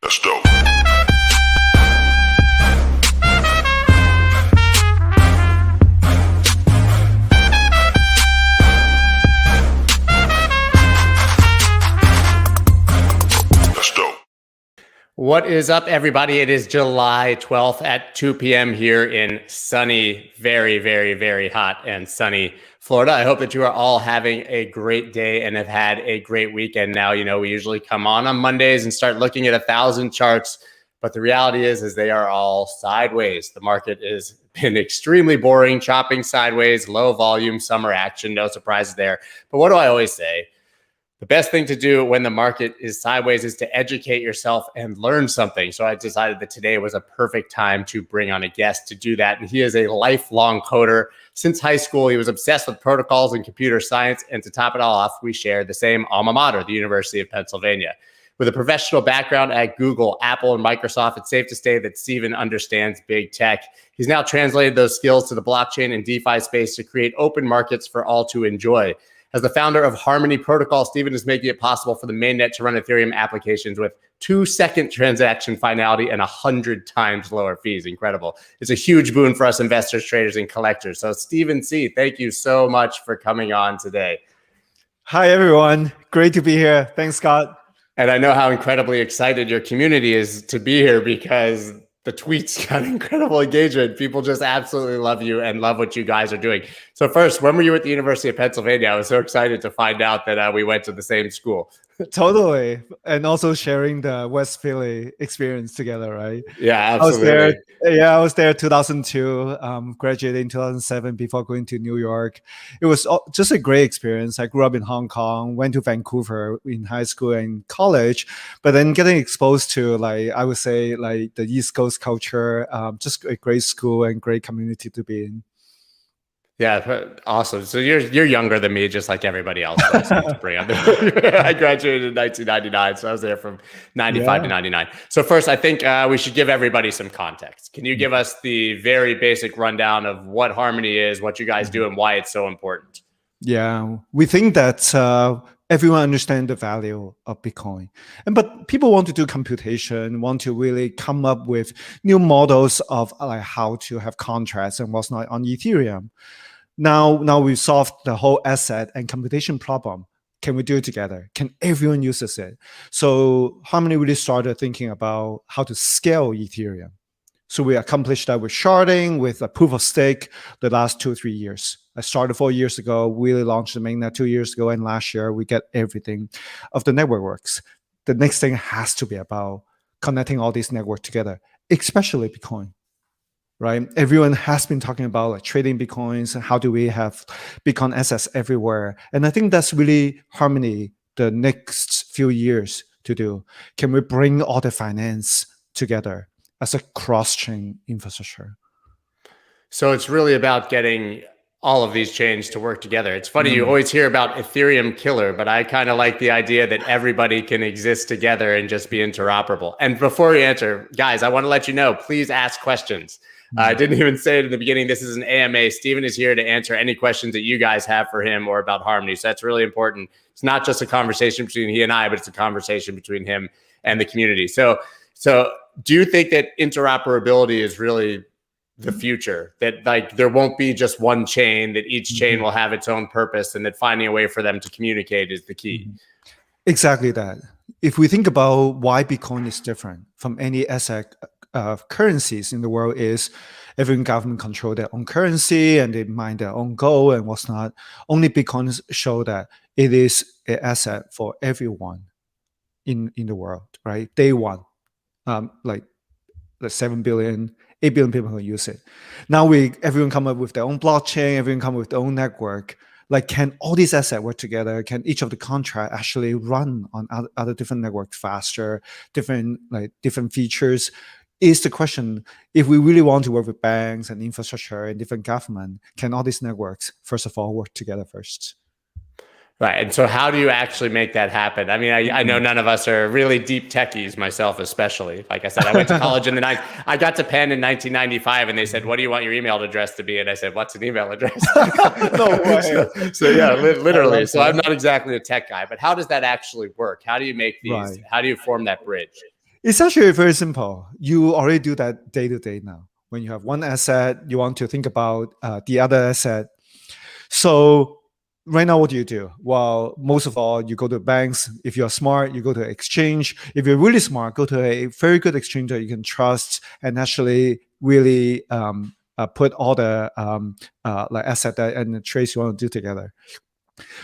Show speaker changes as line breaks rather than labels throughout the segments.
That's dope. That's dope.
What is up, everybody? It is July 12th at 2 p.m. here in sunny, very, very, very hot and sunny Florida. I hope that you are all having a great day and have had a great weekend. Now, you know, we usually come on Mondays and start looking at 1,000 charts, but the reality is they are all sideways. The market has been extremely boring, chopping sideways, low volume, summer action, no surprises there. But what do I always say? The best thing to do when the market is sideways is to educate yourself and learn something. So I decided that today was a perfect time to bring on a guest to do that. And he is a lifelong coder. Since high school, he was obsessed with protocols and computer science. And to top it all off, we share the same alma mater, the University of Pennsylvania. With a professional background at Google, Apple, and Microsoft, it's safe to say that Steven understands big tech. He's now translated those skills to the blockchain and DeFi space to create open markets for all to enjoy. As the founder of Harmony Protocol, Steven is making it possible for the mainnet to run Ethereum applications with 2-second transaction finality and 100 times lower fees. Incredible. It's a huge boon for us investors, traders, and collectors. So Steven C., thank you so much for coming on today.
Hi, everyone. Great to be here. Thanks, Scott.
And I know how incredibly excited your community is to be here because the tweets got incredible engagement. People just absolutely love you and love what you guys are doing. So first, when were you at the University of Pennsylvania? I was so excited to find out that we went to the same school.
Totally. And also sharing the West Philly experience together, right?
Yeah, absolutely.
I was there 2002, graduated in 2007 before going to New York. It was just a great experience. I grew up in Hong Kong, went to Vancouver in high school and college, but then getting exposed to, like, I would say, like the East Coast culture, just a great school and great community to be in.
Yeah, awesome. So you're younger than me, just like everybody else. To bring up. I graduated in 1999, so I was there from 95 to 99. So first, I think we should give everybody some context. Can you give us the very basic rundown of what Harmony is, what you guys do, and why it's so important?
Yeah, we think that everyone understands the value of Bitcoin. But people want to do computation, want to really come up with new models of like how to have contracts and what's not on Ethereum. Now we've solved the whole asset and computation problem. Can we do it together? Can everyone use it? So Harmony really started thinking about how to scale Ethereum. So we accomplished that with sharding, with a proof of stake the last 2-3 years. I started 4 years ago, really launched the mainnet 2 years ago, and last year we get everything of the network works. The next thing has to be about connecting all these networks together, especially Bitcoin, right? Everyone has been talking about like trading Bitcoins and how do we have Bitcoin assets everywhere. And I think that's really Harmony the next few years to do. Can we bring all the finance together as a cross-chain infrastructure?
So it's really about getting all of these chains to work together. It's funny, you always hear about Ethereum killer, but I kind of like the idea that everybody can exist together and just be interoperable. And before you answer, guys, I want to let you know, please ask questions. I didn't even say it in the beginning. This is an AMA. Steven is here to answer any questions that you guys have for him or about Harmony. So that's really important. It's not just a conversation between he and I, but it's a conversation between him and the community. So do you think that interoperability is really the future, that like there won't be just one chain, that each chain will have its own purpose, and that finding a way for them to communicate is the key?
Exactly that. If we think about why Bitcoin is different from any asset currencies in the world, is every government control their own currency and they mine their own gold and what's not. Only Bitcoin show that it is an asset for everyone in the world, right? Day one, like the 7 billion, 8 billion people who use it. Now everyone come up with their own blockchain, everyone come up with their own network. Like, can all these assets work together? Can each of the contract actually run on other different networks faster, different features? Is the question, if we really want to work with banks and infrastructure and different government, can all these networks, first of all, work together first?
Right. And so how do you actually make that happen? I mean, I know none of us are really deep techies, myself especially. Like I said, I went to college in the night. I got to Penn in 1995 and they said, what do you want your email address to be? And I said, what's an email address?
No way.
So yeah, literally. So I'm not exactly a tech guy, but how does that actually work? How do you make these, how do you form that bridge?
It's actually very simple. You already do that day to day now. When you have one asset, you want to think about the other asset. So right now, what do? Well, most of all, you go to banks. If you're smart, you go to exchange. If you're really smart, go to a very good exchange that you can trust and actually really put all the like asset and the trades you want to do together.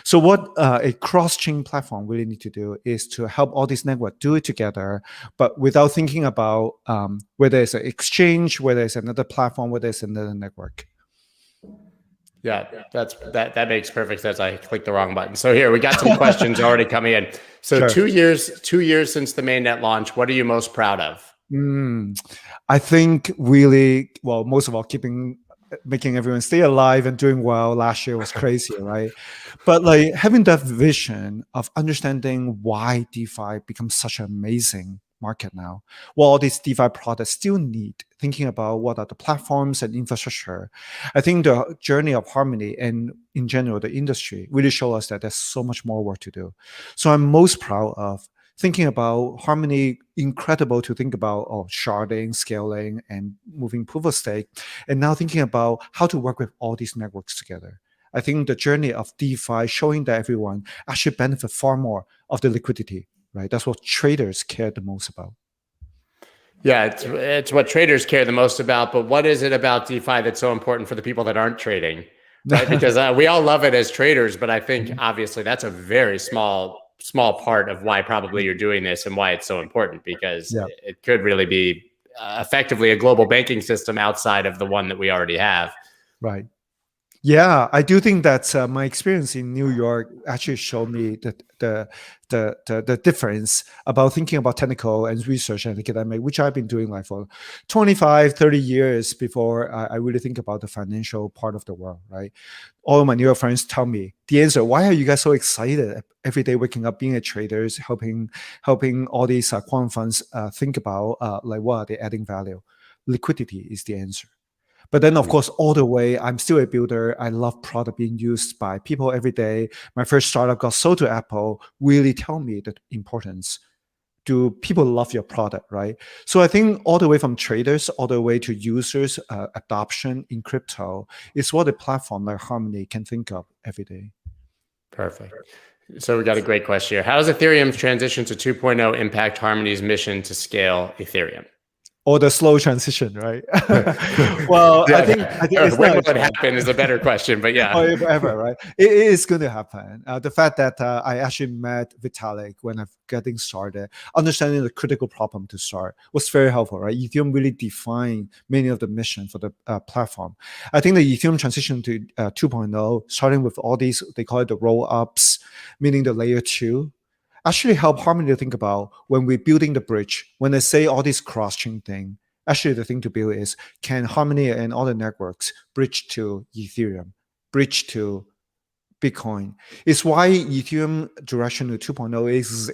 So what a cross-chain platform really need to do is to help all these networks do it together, but without thinking about whether it's an exchange, whether it's another platform, whether it's another network.
Yeah, that makes perfect sense. I clicked the wrong button. So here we got some questions already coming in. So
Sure.
2 years since the mainnet launch, what are you most proud of?
I think really, well, most of all, making everyone stay alive and doing well. Last year was crazy, right? But like having that vision of understanding why DeFi becomes such an amazing market now, what all these DeFi products still need, thinking about what are the platforms and infrastructure. I think the journey of Harmony and in general, the industry really show us that there's so much more work to do. So I'm most proud of thinking about Harmony, incredible to think about sharding, scaling, and moving proof of stake. And now thinking about how to work with all these networks together. I think the journey of DeFi showing that everyone actually benefit far more of the liquidity, right? That's what traders care the most about.
Yeah, it's what traders care the most about. But what is it about DeFi that's so important for the people that aren't trading? Right? Because we all love it as traders, but I think obviously that's a very small part of why probably you're doing this and why it's so important, because it could really be effectively a global banking system outside of the one that we already have.
Right. Yeah, I do think that my experience in New York actually showed me the difference about thinking about technical and research and academic, which I've been doing like for 25, 30 years before I really think about the financial part of the world, right? All of my New York friends tell me the answer, why are you guys so excited every day waking up, being a traders, helping all these quant funds think about like what are they adding value? Liquidity is the answer. But then, of course, all the way, I'm still a builder. I love product being used by people every day. My first startup got sold to Apple. Really tell me the importance. Do people love your product, right? So I think all the way from traders, all the way to users, adoption in crypto is what a platform like Harmony can think of every day.
Perfect. So we got a great question here. How does Ethereum's transition to 2.0 impact Harmony's mission to scale Ethereum?
Or the slow transition, right? Well,
yeah,
I think it's
when will it happen is a better question, but yeah.
Or ever, right? It is going to happen. The fact that I actually met Vitalik when I'm getting started, understanding the critical problem to start was very helpful, right? Ethereum really defined many of the mission for the platform. I think the Ethereum transition to 2.0, starting with all these, they call it the roll-ups, meaning the layer 2, actually help Harmony to think about when we're building the bridge, when they say all this cross-chain thing, actually the thing to build is, can Harmony and all the networks bridge to Ethereum, bridge to Bitcoin? It's why Ethereum direction to 2.0 is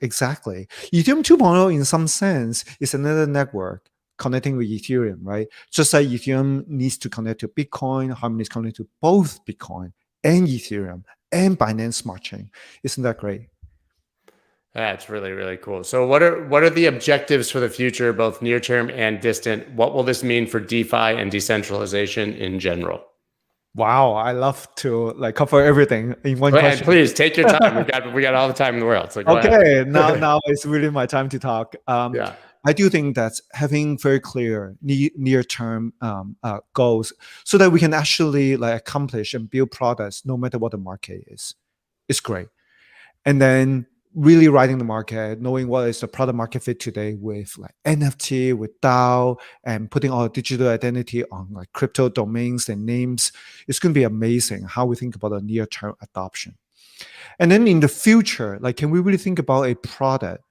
exactly. Ethereum 2.0 in some sense is another network connecting with Ethereum, right? Just like Ethereum needs to connect to Bitcoin, Harmony is connected to both Bitcoin and Ethereum and Binance Smart Chain. Isn't that great?
That's really, really cool. So what are the objectives for the future, both near term and distant? What will this mean for DeFi and decentralization in general?
Wow, I love to like cover everything in one question.
Please take your time. We got all the time in the world. So go ahead.
now it's really my time to talk.
Yeah.
I do think that having very clear near-term goals so that we can actually like accomplish and build products no matter what the market is great. And then really riding the market, knowing what is the product market fit today with like NFT, with DAO, and putting all the digital identity on like crypto domains and names. It's going to be amazing how we think about a near-term adoption. And then in the future, like, can we really think about a product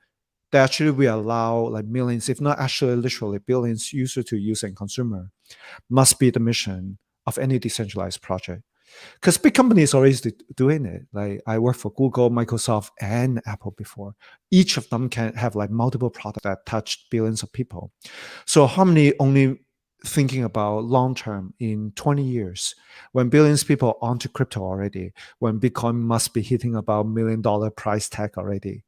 that actually will allow like millions, if not actually literally billions users to use and consumer? Must be the mission of any decentralized project. Because big companies already doing it. Like I worked for Google, Microsoft, and Apple before. Each of them can have like multiple products that touch billions of people. So Harmony only thinking about long term in 20 years, when billions of people onto crypto already, when Bitcoin must be hitting about $1 million price tag already.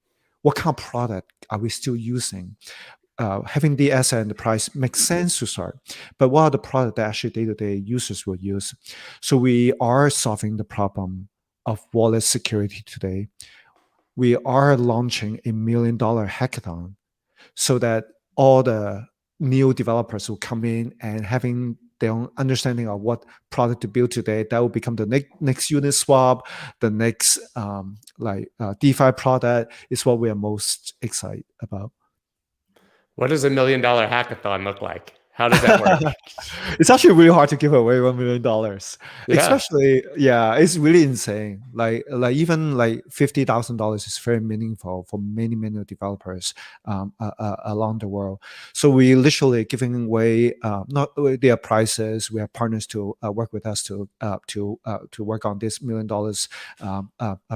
what kind of product are we still using? Having the asset and the price makes sense to start, but what are the products that actually day-to-day users will use? So we are solving the problem of wallet security today. We are launching $1 million hackathon so that all the new developers will come in and having their own understanding of what product to build today. That will become the next Uniswap, the next DeFi product is what we are most excited about.
What does $1 million hackathon look like? How does that work?
It's actually really hard to give away $1 million.
Yeah.
Especially, it's really insane. Like even like $50,000 is very meaningful for many developers along the world. So we literally giving away not their prices. We have partners to work with us to work on this $1 million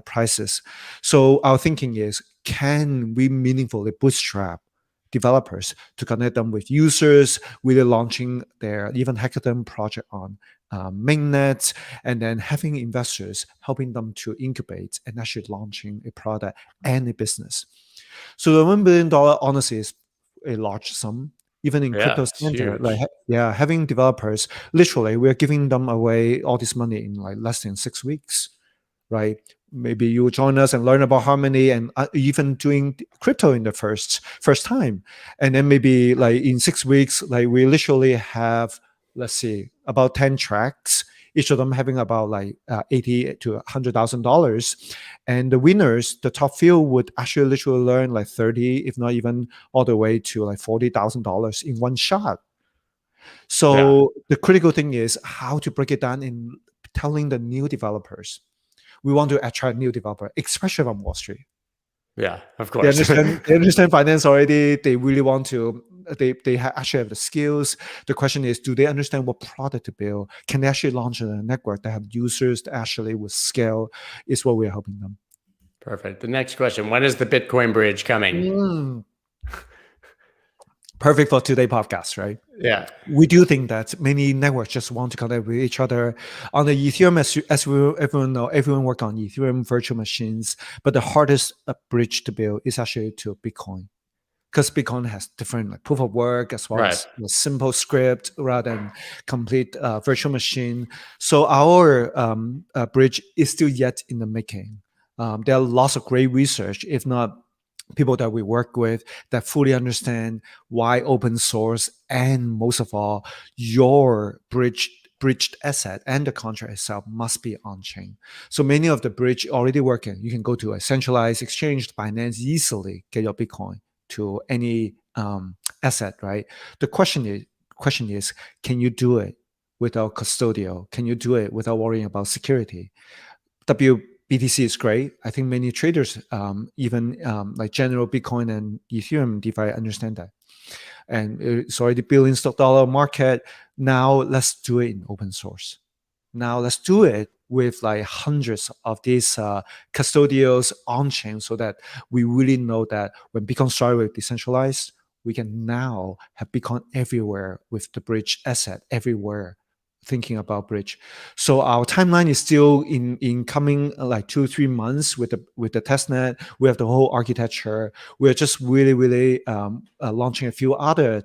prices. So our thinking is, can we meaningfully bootstrap developers to connect them with users, really launching their even hackathon project on mainnet, and then having investors helping them to incubate and actually launching a product and a business. So the $1 billion honestly is a large sum. Even in crypto center, having developers, literally, we're giving them away all this money in like less than 6 weeks, right? Maybe you join us and learn about Harmony and even doing crypto in the first time. And then maybe like in 6 weeks, like we literally have, let's see, about 10 tracks, each of them having about like $80,000 to $100,000. And the winners, the top few would actually literally learn like 30, if not even all the way to like $40,000 in one shot. So the critical thing is how to break it down in telling the new developers. We want to attract new developers, especially from Wall Street.
Yeah, of course.
They understand finance already. They really want to. They actually have the skills. The question is, do they understand what product to build? Can they actually launch a network that have users that actually will scale? Is what we're helping them.
Perfect. The next question: when is the Bitcoin bridge coming?
Perfect for today's podcast, right?
Yeah.
We do think that many networks just want to connect with each other. On the Ethereum, as everyone know, everyone work on Ethereum virtual machines, but the hardest bridge to build is actually to Bitcoin, because Bitcoin has different like proof of work as well as simple script rather than complete virtual machine. So our bridge is still yet in the making. There are lots of great research, if not people that we work with that fully understand why open source and most of all your bridged asset and the contract itself must be on chain. So many of the bridge already working. You can go to a centralized exchange, Binance, easily get your Bitcoin to any asset, right? The question is, can you do it without custodial? Can you do it without worrying about security? BTC is great. I think many traders, even like general Bitcoin and Ethereum DeFi, understand that. And it's already $billions market. Now let's do it in open source. Now let's do it with like hundreds of these custodials on chain, so that we really know that when Bitcoin started with decentralized, we can now have Bitcoin everywhere with the bridge asset everywhere. Thinking about bridge. So our timeline is still in coming like 2-3 months with the testnet. We have the whole architecture. We're just really launching a few other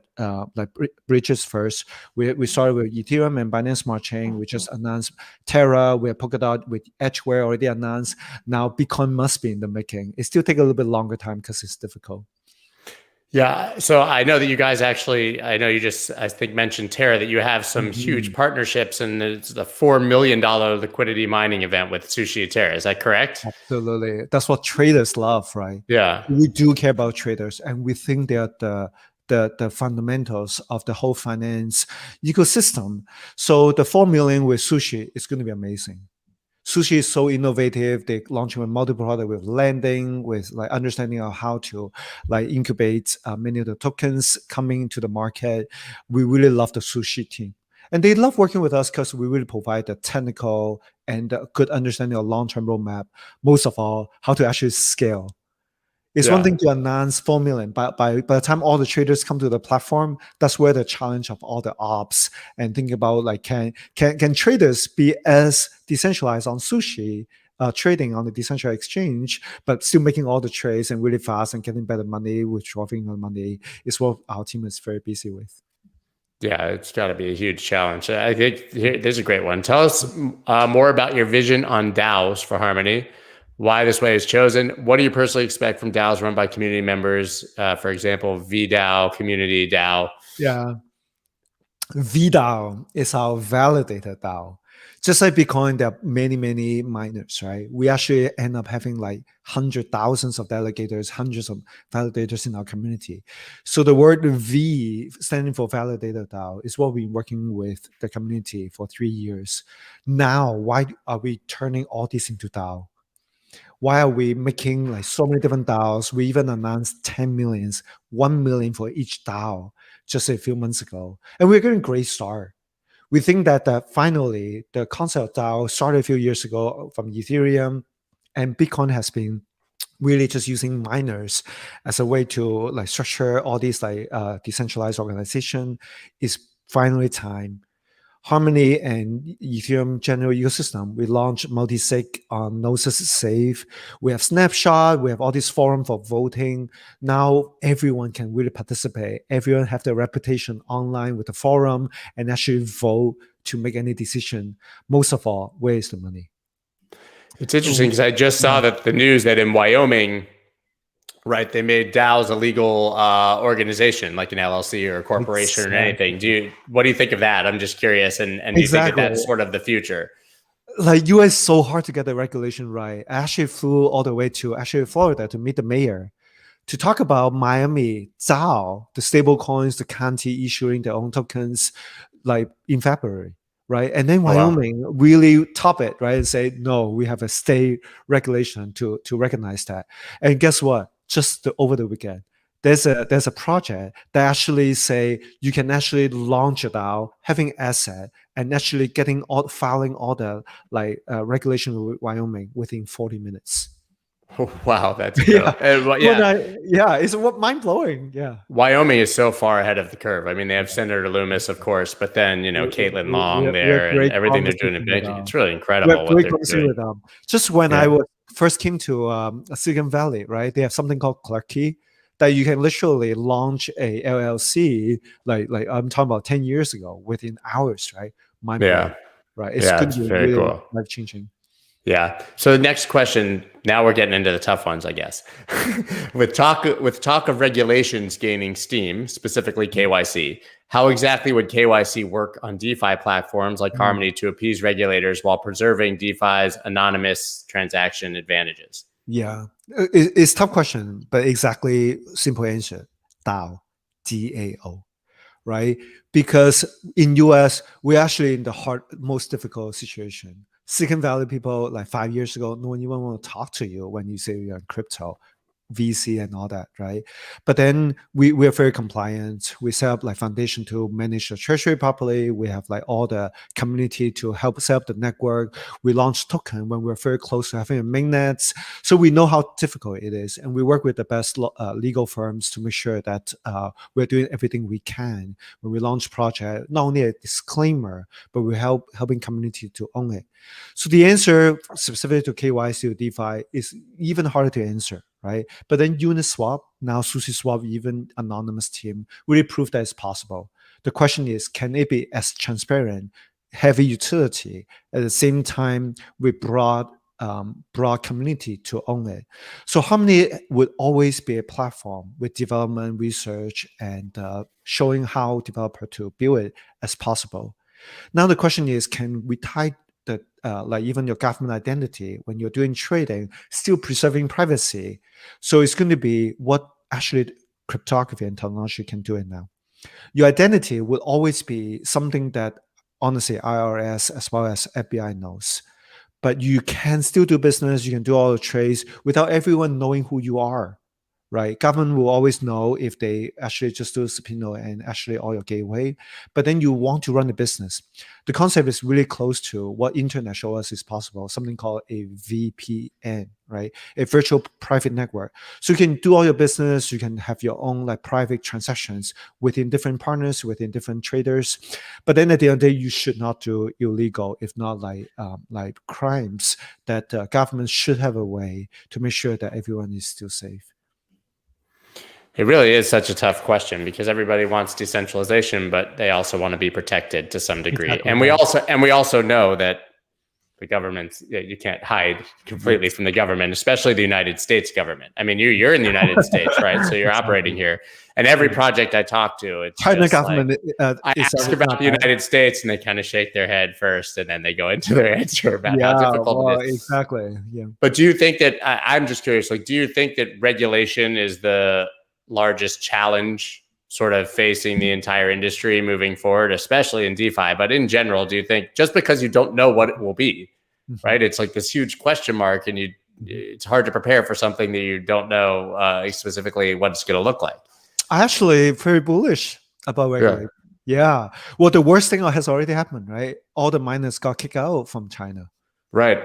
like bridges first. We started with Ethereum and Binance Smart Chain. We just announced Terra. We have Polkadot with Edgeware already announced. Now Bitcoin must be in the making. It still take a little bit longer time because it's difficult.
Yeah. So I know that you guys actually, I know you just, I think, mentioned Terra, that you have some huge partnerships, and it's the $4 million liquidity mining event with Sushi and Terra. Is that correct?
Absolutely. That's what traders love, right?
Yeah.
We do care about traders, and we think they're the fundamentals of the whole finance ecosystem. So the 4 million with Sushi is going to be amazing. Sushi is so innovative. They launching with multiple products, with lending, with like understanding of how to like incubate many of the tokens coming into the market. We really love the Sushi team, and they love working with us because we really provide the technical and a good understanding of long-term roadmap. Most of all, how to actually scale. It's one thing to announce 4 million, but by the time all the traders come to the platform, that's where the challenge of all the ops and thinking about like can traders be as decentralized on Sushi trading on the decentralized exchange, but still making all the trades and really fast and getting better money, withdrawing the money is what our team is very busy with.
Yeah, it's got to be a huge challenge. I think there's a great one. Tell us more about your vision on DAOs for Harmony, why this way is chosen. What do you personally expect from DAOs run by community members? For example, VDAO, Community DAO.
Yeah. VDAO is our validated DAO. Just like Bitcoin, there are many, many miners, right? We actually end up having like thousands of delegators, hundreds of validators in our community. So the word V standing for validated DAO is what we've been working with the community for 3 years. Now, why are we turning all this into DAO? Why are we making like so many different DAOs? We even announced 10 millions, 1 million for each DAO just a few months ago. And we're getting a great start. We think that finally the concept of DAO started a few years ago from Ethereum, and Bitcoin has been really just using miners as a way to like structure all these like decentralized organization. Is finally time. Harmony and Ethereum general ecosystem, we launched multi-sig on Gnosis Safe. We have Snapshot. We have all these forum for voting. Now everyone can really participate. Everyone have their reputation online with the forum and actually vote to make any decision. Most of all, where is the money?
It's interesting because I just saw that the news that in Wyoming, right, they made DAOs a legal organization, like an LLC or a corporation or anything. What do you think of that? I'm just curious, and do you think that that's sort of the future?
Like US is so hard to get the regulation right. I actually flew all the way to Florida to meet the mayor to talk about Miami DAO, the stable coins, the county issuing their own tokens, like in February. Right. And then Wyoming really top it, right? And say, no, we have a state regulation to recognize that. And guess what? Just over the weekend, there's a project that actually say you can actually launch a DAO, having asset, and actually filing all the like regulation with Wyoming within 40 minutes.
Oh, wow, that's cool.
It's mind blowing. Yeah,
Wyoming is so far ahead of the curve. I mean, they have Senator Loomis, of course, but then Caitlin Long there and everything they're doing in banking. It's really incredible what they're doing.
With them. Just when I first came to Silicon Valley, right? They have something called Clerky that you can literally launch a LLC, like I'm talking about 10 years ago, within hours, right? Mind blowing, right? It's going to be
very
really
cool.
life changing.
Yeah. So the next question, now we're getting into the tough ones, I guess. with talk of regulations gaining steam, specifically KYC, how exactly would KYC work on DeFi platforms like Harmony to appease regulators while preserving DeFi's anonymous transaction advantages?
Yeah, it's a tough question, but exactly simple answer: DAO, DAO, right? Because in US, we're actually in the most difficult situation. Silicon Valley people, like 5 years ago, no one even want to talk to you when you say you're in crypto, VC and all that, right? But then we're very compliant. We set up like foundation to manage the treasury properly. We have like all the community to help set up the network. We launched token when we're very close to having a mainnet. So we know how difficult it is. And we work with the best legal firms to make sure that we're doing everything we can. When we launch project, not only a disclaimer, but we're helping community to own it. So the answer specifically to KYC or DeFi is even harder to answer, right? But then Uniswap, now Sushi Swap, even anonymous team, really proved that it's possible. The question is, can it be as transparent, heavy utility, at the same time with broad community to own it? So Harmony would always be a platform with development, research, and showing how developer to build it as possible. Now the question is, can we tie the like even your government identity when you're doing trading, still preserving privacy? So it's going to be what actually cryptography and technology can do it now. Your identity will always be something that honestly IRS as well as FBI knows. But you can still do business, you can do all the trades without everyone knowing who you are, right? Government will always know if they actually just do a subpoena and actually all your gateway, but then you want to run a business. The concept is really close to what internet show us is possible, something called a VPN, right? A virtual private network. So you can do all your business, you can have your own like private transactions within different partners, within different traders. But then at the end of the day, you should not do illegal, if not like crimes, that government should have a way to make sure that everyone is still safe.
It really is such a tough question because everybody wants decentralization, but they also want to be protected to some degree.
Exactly.
And we also know that the government, you can't hide completely from the government, especially the United States government. I mean, you're in the United States, right? So you're operating here. And every project I talk to, it's
China government.
Like, I ask about the United States, and they kind of shake their head first, and then they go into their answer about how difficult it is.
Exactly. Yeah.
But do you think that I'm just curious? Like, do you think that regulation is the largest challenge sort of facing the entire industry moving forward, especially in DeFi? But in general, do you think just because you don't know what it will be, right? It's like this huge question mark, and it's hard to prepare for something that you don't know specifically what it's going to look like.
I actually very bullish about regulation. Yeah. Well, the worst thing has already happened, right? All the miners got kicked out from China. Right.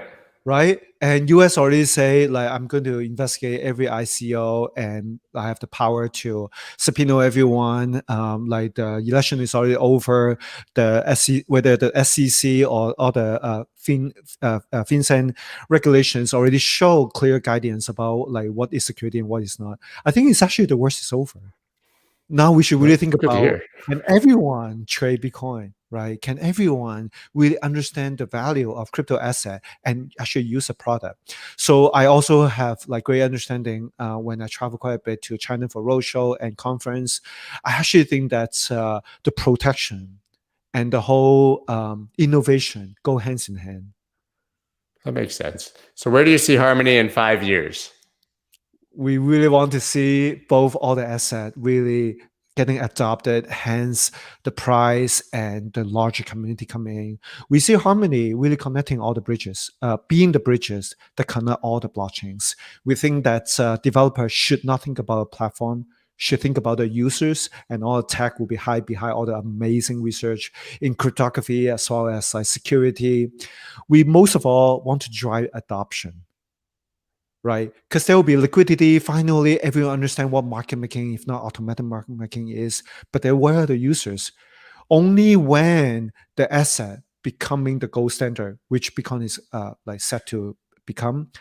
And US already say like, I'm going to investigate every ICO and I have the power to subpoena everyone. Like the election is already over. Whether the SEC or the FinCEN regulations already show clear guidance about like what is security and what is not. I think it's actually the worst is over. Now we should really think about, can everyone trade Bitcoin, right? Can everyone really understand the value of crypto asset and actually use a product? So I also have like great understanding when I travel quite a bit to China for roadshow and conference. I actually think that the protection and the whole innovation go hands in hand.
That makes sense. So where do you see Harmony in 5 years?
We really want to see both all the asset really getting adopted, hence the price and the larger community coming in. We see Harmony really connecting all the bridges, being the bridges that connect all the blockchains. We think that developers should not think about a platform, should think about the users, and all the tech will be behind all the amazing research in cryptography as well as like security. We most of all want to drive adoption. Right, because there will be liquidity. Finally, everyone understand what market making, if not automatic market making, is. But then, where are the users? Only when the asset becoming the gold standard, which Bitcoin is like set to become,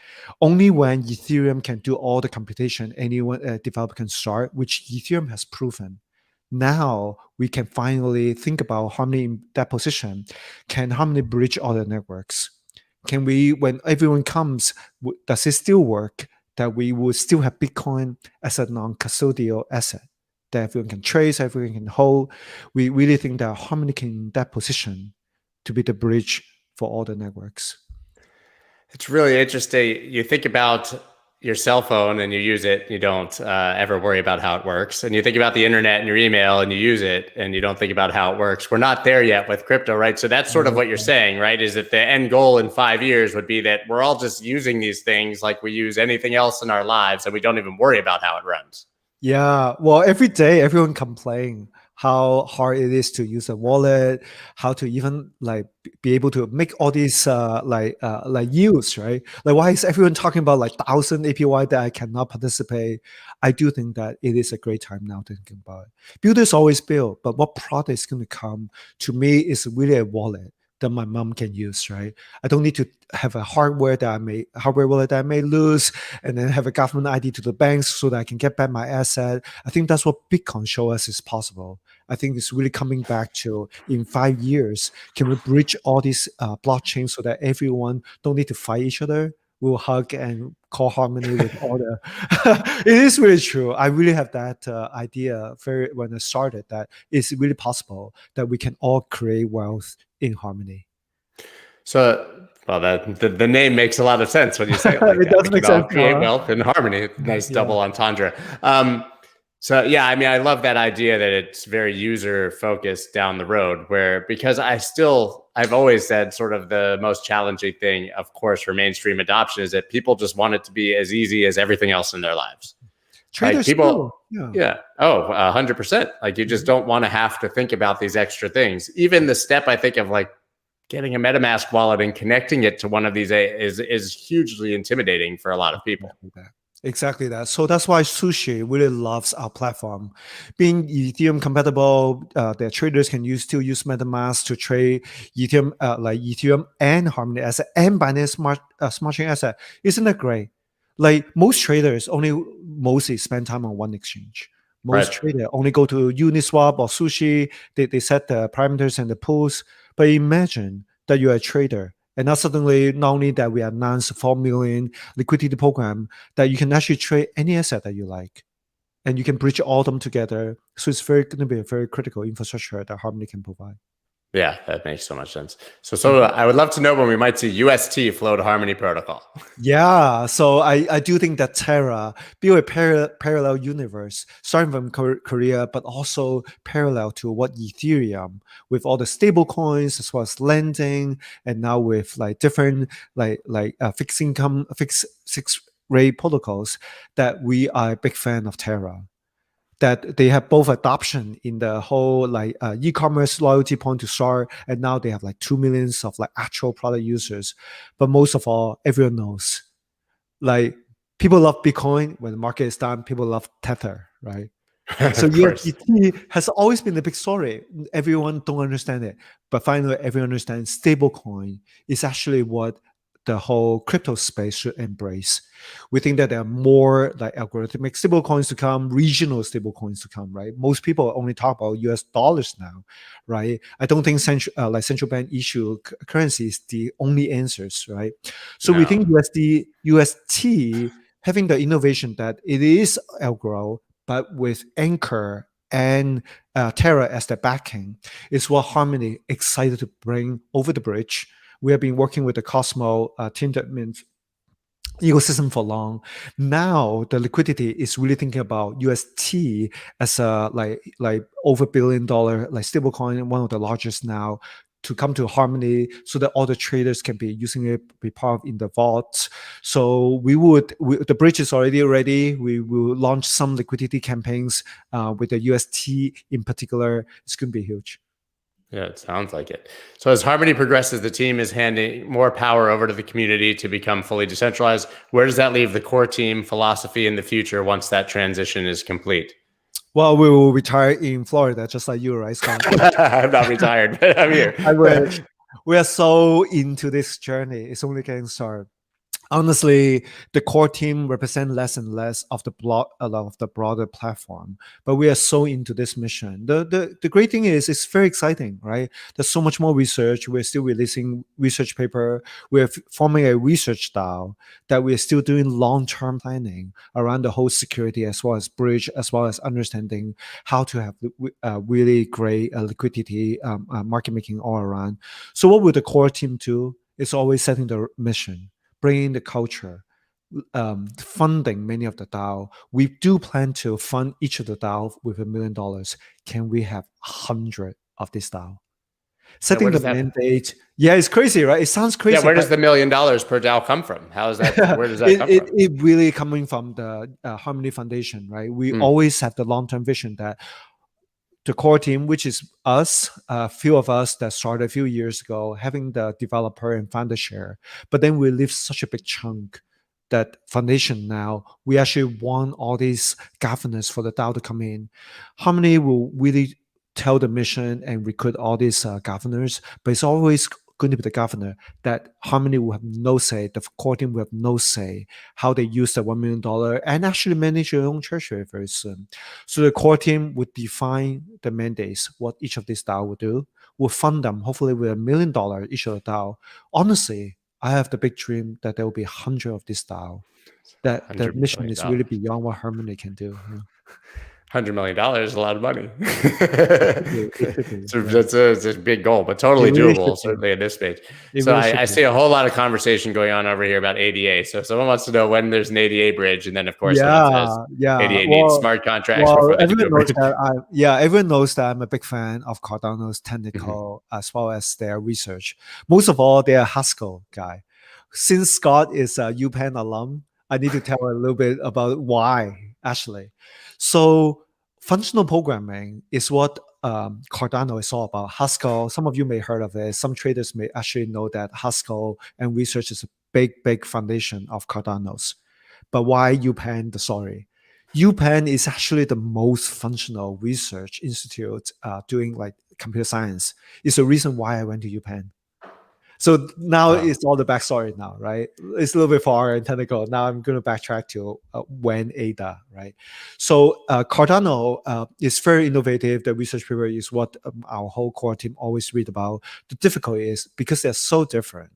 only when Ethereum can do all the computation, anyone developer can start, which Ethereum has proven. Now we can finally think about Harmony in that position. Can Harmony bridge all the networks? Can we, when everyone comes, does it still work that we will still have Bitcoin as a non-custodial asset that everyone can trace, everyone can hold? We really think that Harmony can in that position to be the bridge for all the networks.
It's really interesting. You think about your cell phone and you use it, you don't ever worry about how it works. And you think about the internet and your email and you use it and you don't think about how it works. We're not there yet with crypto, right? So that's sort of what you're saying, right? Is that the end goal in 5 years would be that we're all just using these things like we use anything else in our lives and we don't even worry about how it runs.
Yeah, well, every day everyone complains how hard it is to use a wallet, how to even like be able to make all these like use, right? Like, why is everyone talking about like 1,000 APY that I cannot participate? I do think that it is a great time now to think about it. Builders always build, but what product is going to come to me is really a wallet that my mom can use, right? I don't need to have a hardware wallet that I may lose, and then have a government ID to the banks so that I can get back my asset. I think that's what Bitcoin show us is possible. I think it's really coming back to, in 5 years, can we bridge all these blockchains so that everyone don't need to fight each other? We'll hug and call Harmony with all the. It is really true. I really have that idea when I started, that it's really possible that we can all create wealth in Harmony.
So, well, the name makes a lot of sense when you say it like
it does make sense.
Create wealth in Harmony. Nice double entendre. So yeah, I mean, I love that idea that it's very user focused down the road, because I've always said sort of the most challenging thing, of course, for mainstream adoption is that people just want it to be as easy as everything else in their lives.
Traders
people,
too.
yeah. Oh, 100%. Like you just don't want to have to think about these extra things. Even the step I think of like getting a MetaMask wallet and connecting it to one of these is hugely intimidating for a lot of people.
Exactly that. So that's why Sushi really loves our platform. Being Ethereum compatible, their traders can still use MetaMask to trade Ethereum, like Ethereum and Harmony asset and Binance Smart Chain asset. Isn't that great? Like most traders mostly spend time on one exchange. Most traders only go to Uniswap or Sushi. They set the parameters and the pools. But imagine that you're a trader. And now suddenly, not only that we announced 4 million liquidity program, that you can actually trade any asset that you like. And you can bridge all of them together. So it's going to be a very critical infrastructure that Harmony can provide.
Yeah, that makes so much sense. So I would love to know when we might see UST flow to Harmony Protocol.
Yeah, so I do think that Terra build a parallel universe, starting from Korea, but also parallel to what Ethereum, with all the stable coins as well as lending, and now with like different fixed income, fixed rate protocols, that we are a big fan of Terra. That they have both adoption in the whole e-commerce loyalty point to start, and now they have like 2 million of like actual product users. But most of all, everyone knows, like people love Bitcoin when the market is down. People love Tether, right? So USDT has always been the big story. Everyone don't understand it, but finally everyone understands stablecoin is actually what the whole crypto space should embrace. We think that there are more like algorithmic stablecoins to come, regional stablecoins to come, right? Most people only talk about US dollars now, right? I don't think central bank issue currency is the only answers, right? So we think UST having the innovation that it is algorithmic, but with Anchor and Terra as the backing, is what Harmony excited to bring over the bridge. We have been working with the Cosmo Tindermint ecosystem for long. Now the liquidity is really thinking about UST as a like over $1 billion like stablecoin, one of the largest now, to come to Harmony so that all the traders can be using it, be part of in the vault. So the bridge is already ready. We will launch some liquidity campaigns with the UST in particular. It's going to be huge.
Yeah, it sounds like it. So as Harmony progresses, the team is handing more power over to the community to become fully decentralized. Where does that leave the core team philosophy in the future once that transition is complete?
Well, we will retire in Florida, just like you, right, Scott?
I'm not retired, but I'm here.
I wish. We are so into this journey. It's only getting started. Honestly, the core team represent less and less of the broader platform, but we are so into this mission. The great thing is it's very exciting, right? There's so much more research. We're still releasing research paper. We're forming a research DAO that we're still doing long-term planning around the whole security as well as bridge, as well as understanding how to have really great liquidity market making all around. So what will the core team do? It's always setting the mission, bringing the culture, funding many of the DAO. We do plan to fund each of the DAO with $1 million. Can we have 100 of this DAO? Setting the mandate. Yeah, it's crazy, right? It sounds crazy.
Yeah, where does the $1 million per DAO come from? How is that? Where does that come from?
It really coming from the Harmony Foundation, right? We always have the long-term vision that the core team, which is us, a few of us that started a few years ago, having the developer and founder share. But then we leave such a big chunk that foundation now, we actually want all these governors for the DAO to come in. Harmony will really tell the mission and recruit all these governors, but it's always going to be the governor that Harmony will have no say, the core team will have no say how they use the $1 million and actually manage their own treasury very soon. So the core team would define the mandates, what each of these DAO will do. We'll fund them, hopefully with $1 million each of the DAO. Honestly, I have the big dream that there will be 100 of this DAO. That the mission is really beyond what Harmony can do. Yeah.
$100 million is a lot of money. It's a big goal, but totally doable, certainly at this stage. So I see a whole lot of conversation going on over here about ADA. So someone wants to know when there's an ADA bridge, and then of course, ADA needs smart contracts.
Everyone knows that I'm a big fan of Cardano's technical as well as their research. Most of all, they're a Haskell guy. Since Scott is a UPenn alum, I need to tell a little bit about why actually. So functional programming is what Cardano is all about. Haskell, some of you may heard of it. Some traders may actually know that Haskell and research is a big foundation of Cardano's. But why UPenn the story? UPenn is actually the most functional research institute doing like computer science. It's the reason why I went to UPenn. So now it's all the backstory now, right? It's a little bit far and technical. Now I'm going to backtrack to when ADA, right? So Cardano is very innovative. The research paper is what our whole core team always read about. The difficulty is because they're so different.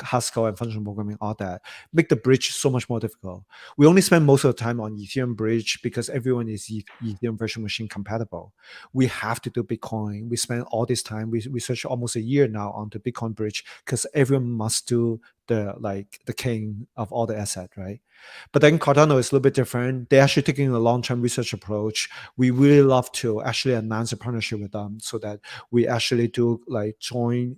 Haskell and functional programming, all that, make the bridge so much more difficult. We only spend most of the time on Ethereum bridge because everyone is Ethereum virtual machine compatible. We have to do Bitcoin. We spend all this time. We research almost a year now on the Bitcoin bridge because everyone must do the king of all the asset, right? But then Cardano is a little bit different. They're actually taking a long-term research approach. We really love to actually announce a partnership with them so that we actually do like joint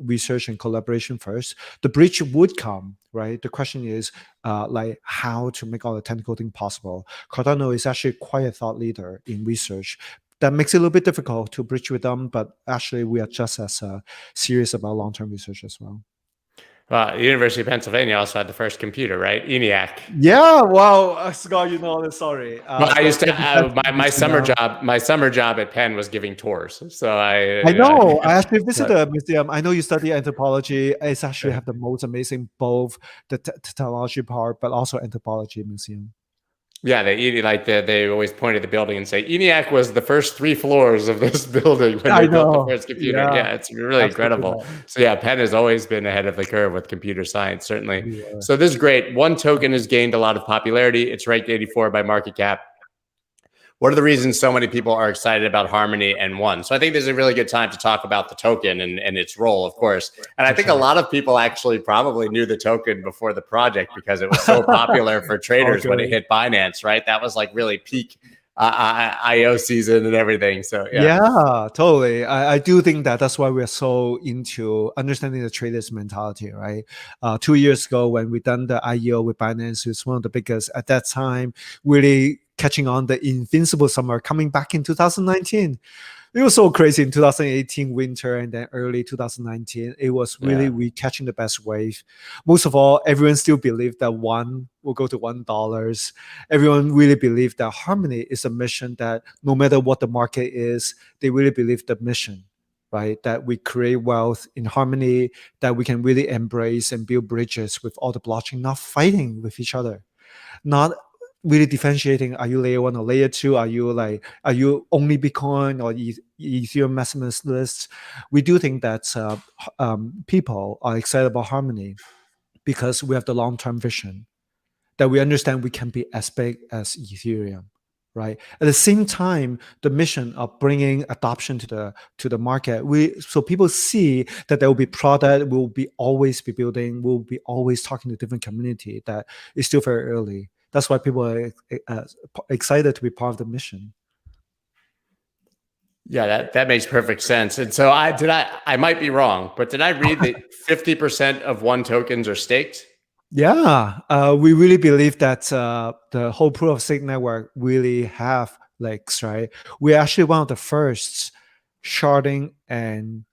research and collaboration first. The bridge would come, right? The question is like how to make all the technical thing possible. Cardano is actually quite a thought leader in research. That makes it a little bit difficult to bridge with them, but actually we are just as serious about long-term research as well.
The University of Pennsylvania also had the first computer, right? ENIAC.
Yeah, wow, Scott, you know this. Sorry.
I used to my summer job. My summer job at Penn was giving tours. So I
know. I actually visited the museum. I know you study anthropology. It's actually have the most amazing both the technology part, but also anthropology museum.
Yeah, they always point at the building and say ENIAC was the first 3 floors of this building when they built the first computer. Yeah, it's really incredible. So yeah, Penn has always been ahead of the curve with computer science, certainly. Yeah. So this is great. One token has gained a lot of popularity. It's ranked 84 by market cap. What are the reasons so many people are excited about Harmony and One? So I think this is a really good time to talk about the token and its role, of course. And I think a lot of people actually probably knew the token before the project because it was so popular for traders when it hit Binance, right? That was like really peak IO season and everything. So
yeah, totally. I do think that's why we're so into understanding the traders mentality, right? 2 years ago when we done the IEO with Binance, it's one of the biggest at that time, really catching on the invincible summer coming back in 2019. It was so crazy in 2018 winter and then early 2019. It was really we catching the best wave. Most of all, everyone still believed that One will go to $1. Everyone really believed that Harmony is a mission that no matter what the market is, they really believe the mission, right? That we create wealth in Harmony, that we can really embrace and build bridges with all the blockchain, not fighting with each other, not really differentiating, are you layer 1 or layer 2? Are you only Bitcoin or Ethereum maximalists? We do think that people are excited about Harmony because we have the long-term vision, that we understand we can be as big as Ethereum, right? At the same time, the mission of bringing adoption to the market, so people see that there will be product, we'll be always be building, we'll be always talking to different community that is still very early. That's why people are excited to be part of the mission.
Yeah, that makes perfect sense. And so I might be wrong, but did I read that 50% of One tokens are staked?
Yeah, we really believe that the whole proof of stake network really have legs, right? We're actually one of the first sharding and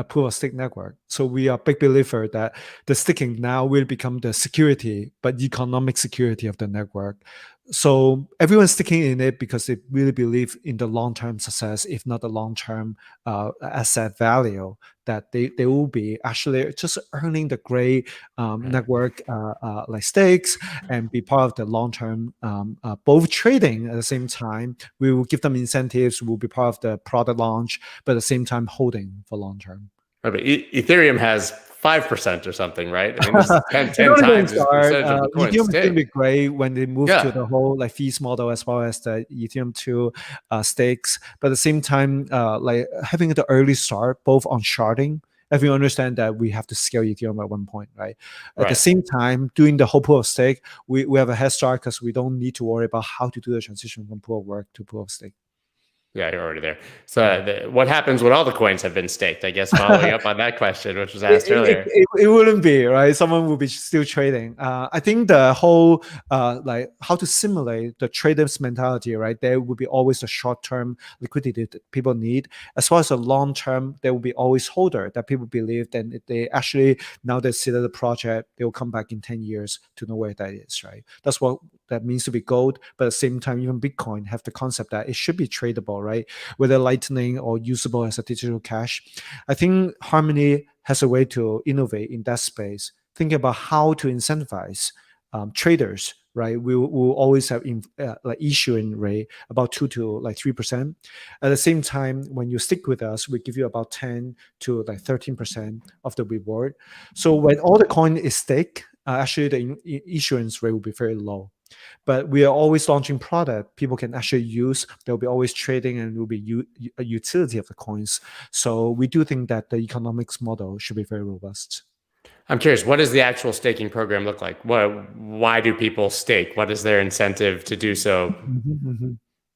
proof of stake network. So we are a big believer that the staking now will become the security, but economic security of the network. So everyone's sticking in it because they really believe in the long-term success, if not the long-term asset value, that they will be actually just earning the great network like stakes and be part of the long-term both trading at the same time. We will give them incentives, we'll be part of the product launch, but at the same time holding for long-term.
But Ethereum has 5% or something, right? I mean, this is 10 times the percentage of the coin
Ethereum is
stake.
going to be great when they move to the whole like fees model as well as the Ethereum 2 stakes. But at the same time, like having the early start, both on sharding, if you understand that we have to scale Ethereum at one point, right? At the same time, doing the whole proof of stake, we have a head start because we don't need to worry about how to do the transition from proof of work to proof of stake.
Yeah, you're already there. So what happens when all the coins have been staked? I guess following up on that question, which was asked earlier.
It wouldn't be, right? Someone will be still trading. I think the whole like how to simulate the trader's mentality, right? There will be always a short-term liquidity that people need, as well as a long-term. There will be always holder that people believe. Then they actually now they see the project, they will come back in 10 years to know where that is, right? That's what that means to be gold. But at the same time, even Bitcoin have the concept that it should be tradable, right? Whether Lightning or usable as a digital cash. I think Harmony has a way to innovate in that space, thinking about how to incentivize traders, right? We will always have like issuing rate about 2 to like 3%. At the same time, when you stick with us, we give you about 10 to like 13% of the reward. So when all the coin is staked, actually the issuance rate will be very low. But we are always launching product people can actually use. There'll be always trading and will be a utility of the coins. So we do think that the economics model should be very robust.
I'm curious, what does the actual staking program look like? Why do people stake? What is their incentive to do so?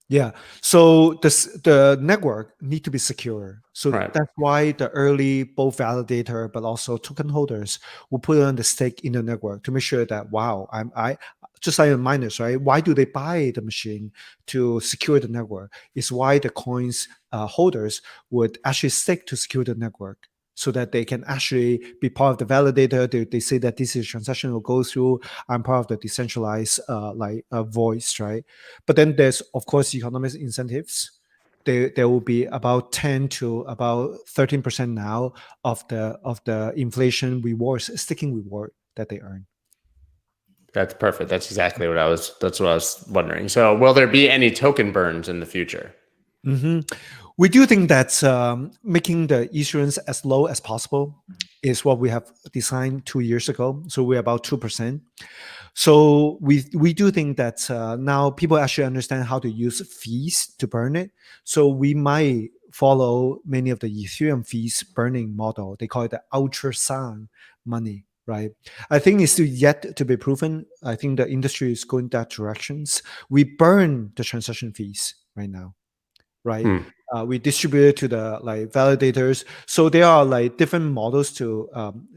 Yeah, so the network need to be secure. So that's why the early both validator but also token holders will put on the stake in the network to make sure that I just like the miners, right? Why do they buy the machine to secure the network? It's why the coins holders would actually stake to secure the network, so that they can actually be part of the validator. They say that this is a transaction will go through. I'm part of the decentralized voice, right? But then there's of course economic incentives. There will be about 10 to about 13% now of the inflation rewards, sticking reward that they earn.
That's perfect. That's exactly what I was wondering. So will there be any token burns in the future?
We do think that making the issuance as low as possible is what we have designed 2 years ago. So we're about 2%. So we do think that now people actually understand how to use fees to burn it. So we might follow many of the Ethereum fees burning model. They call it the ultrasound money, right? I think it's still yet to be proven. I think the industry is going that directions. We burn the transaction fees right now, right? We distribute it to the like validators. So there are like different models to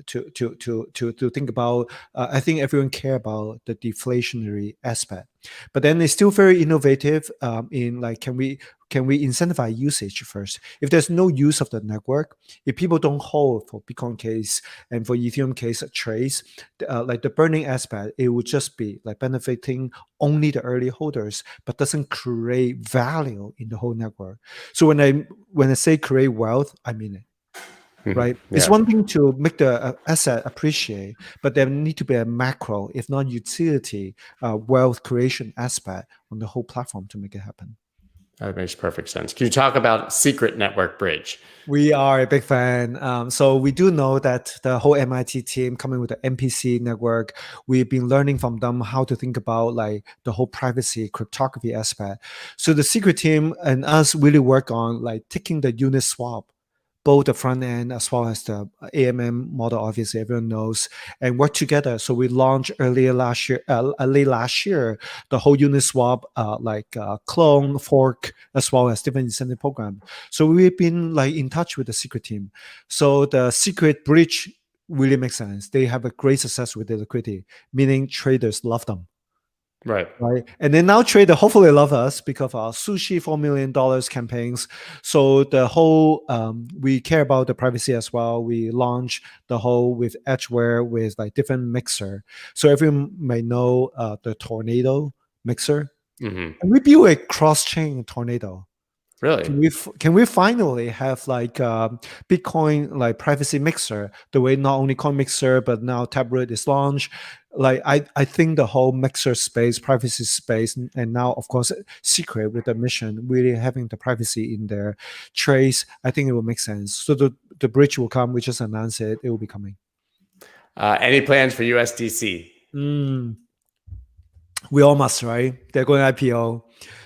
think about. I think everyone care about the deflationary aspect, but then it's still very innovative in like can we incentivize usage first? If there's no use of the network, if people don't hold for Bitcoin case and for Ethereum case trades, like the burning aspect, it would just be like benefiting only the early holders, but doesn't create value in the whole network. So when I say create wealth, I mean it. Right? Yeah. It's one thing to make the asset appreciate, but there need to be a macro, if not utility, wealth creation aspect on the whole platform to make it happen.
That makes perfect sense. Can you talk about Secret Network Bridge?
We are a big fan. So we do know that the whole MIT team coming with the MPC network, we've been learning from them how to think about like the whole privacy cryptography aspect. So the Secret team and us really work on like taking the Uniswap, both the front end as well as the AMM model, obviously everyone knows, and work together. So we launched late last year, the whole Uniswap clone, fork, as well as different incentive program. So we've been like in touch with the Secret team. So the Secret bridge really makes sense. They have a great success with the liquidity, meaning traders love them. Right. And then now trader hopefully love us because of our Sushi $4 million campaigns. So the whole, we care about the privacy as well. We launch the whole with Edgeware with like different mixer. So everyone may know the Tornado mixer. And we build a cross-chain Tornado.
Really?
Can we finally have like Bitcoin like privacy mixer, the way not only coin mixer but now Taproot is launched. Like I think the whole mixer space, privacy space, and now of course Secret with the mission really having the privacy in their trace, I think it will make sense. So the bridge will come. We just announced it. It will be coming.
Any plans for USDC?
We all must, right? They're going IPO.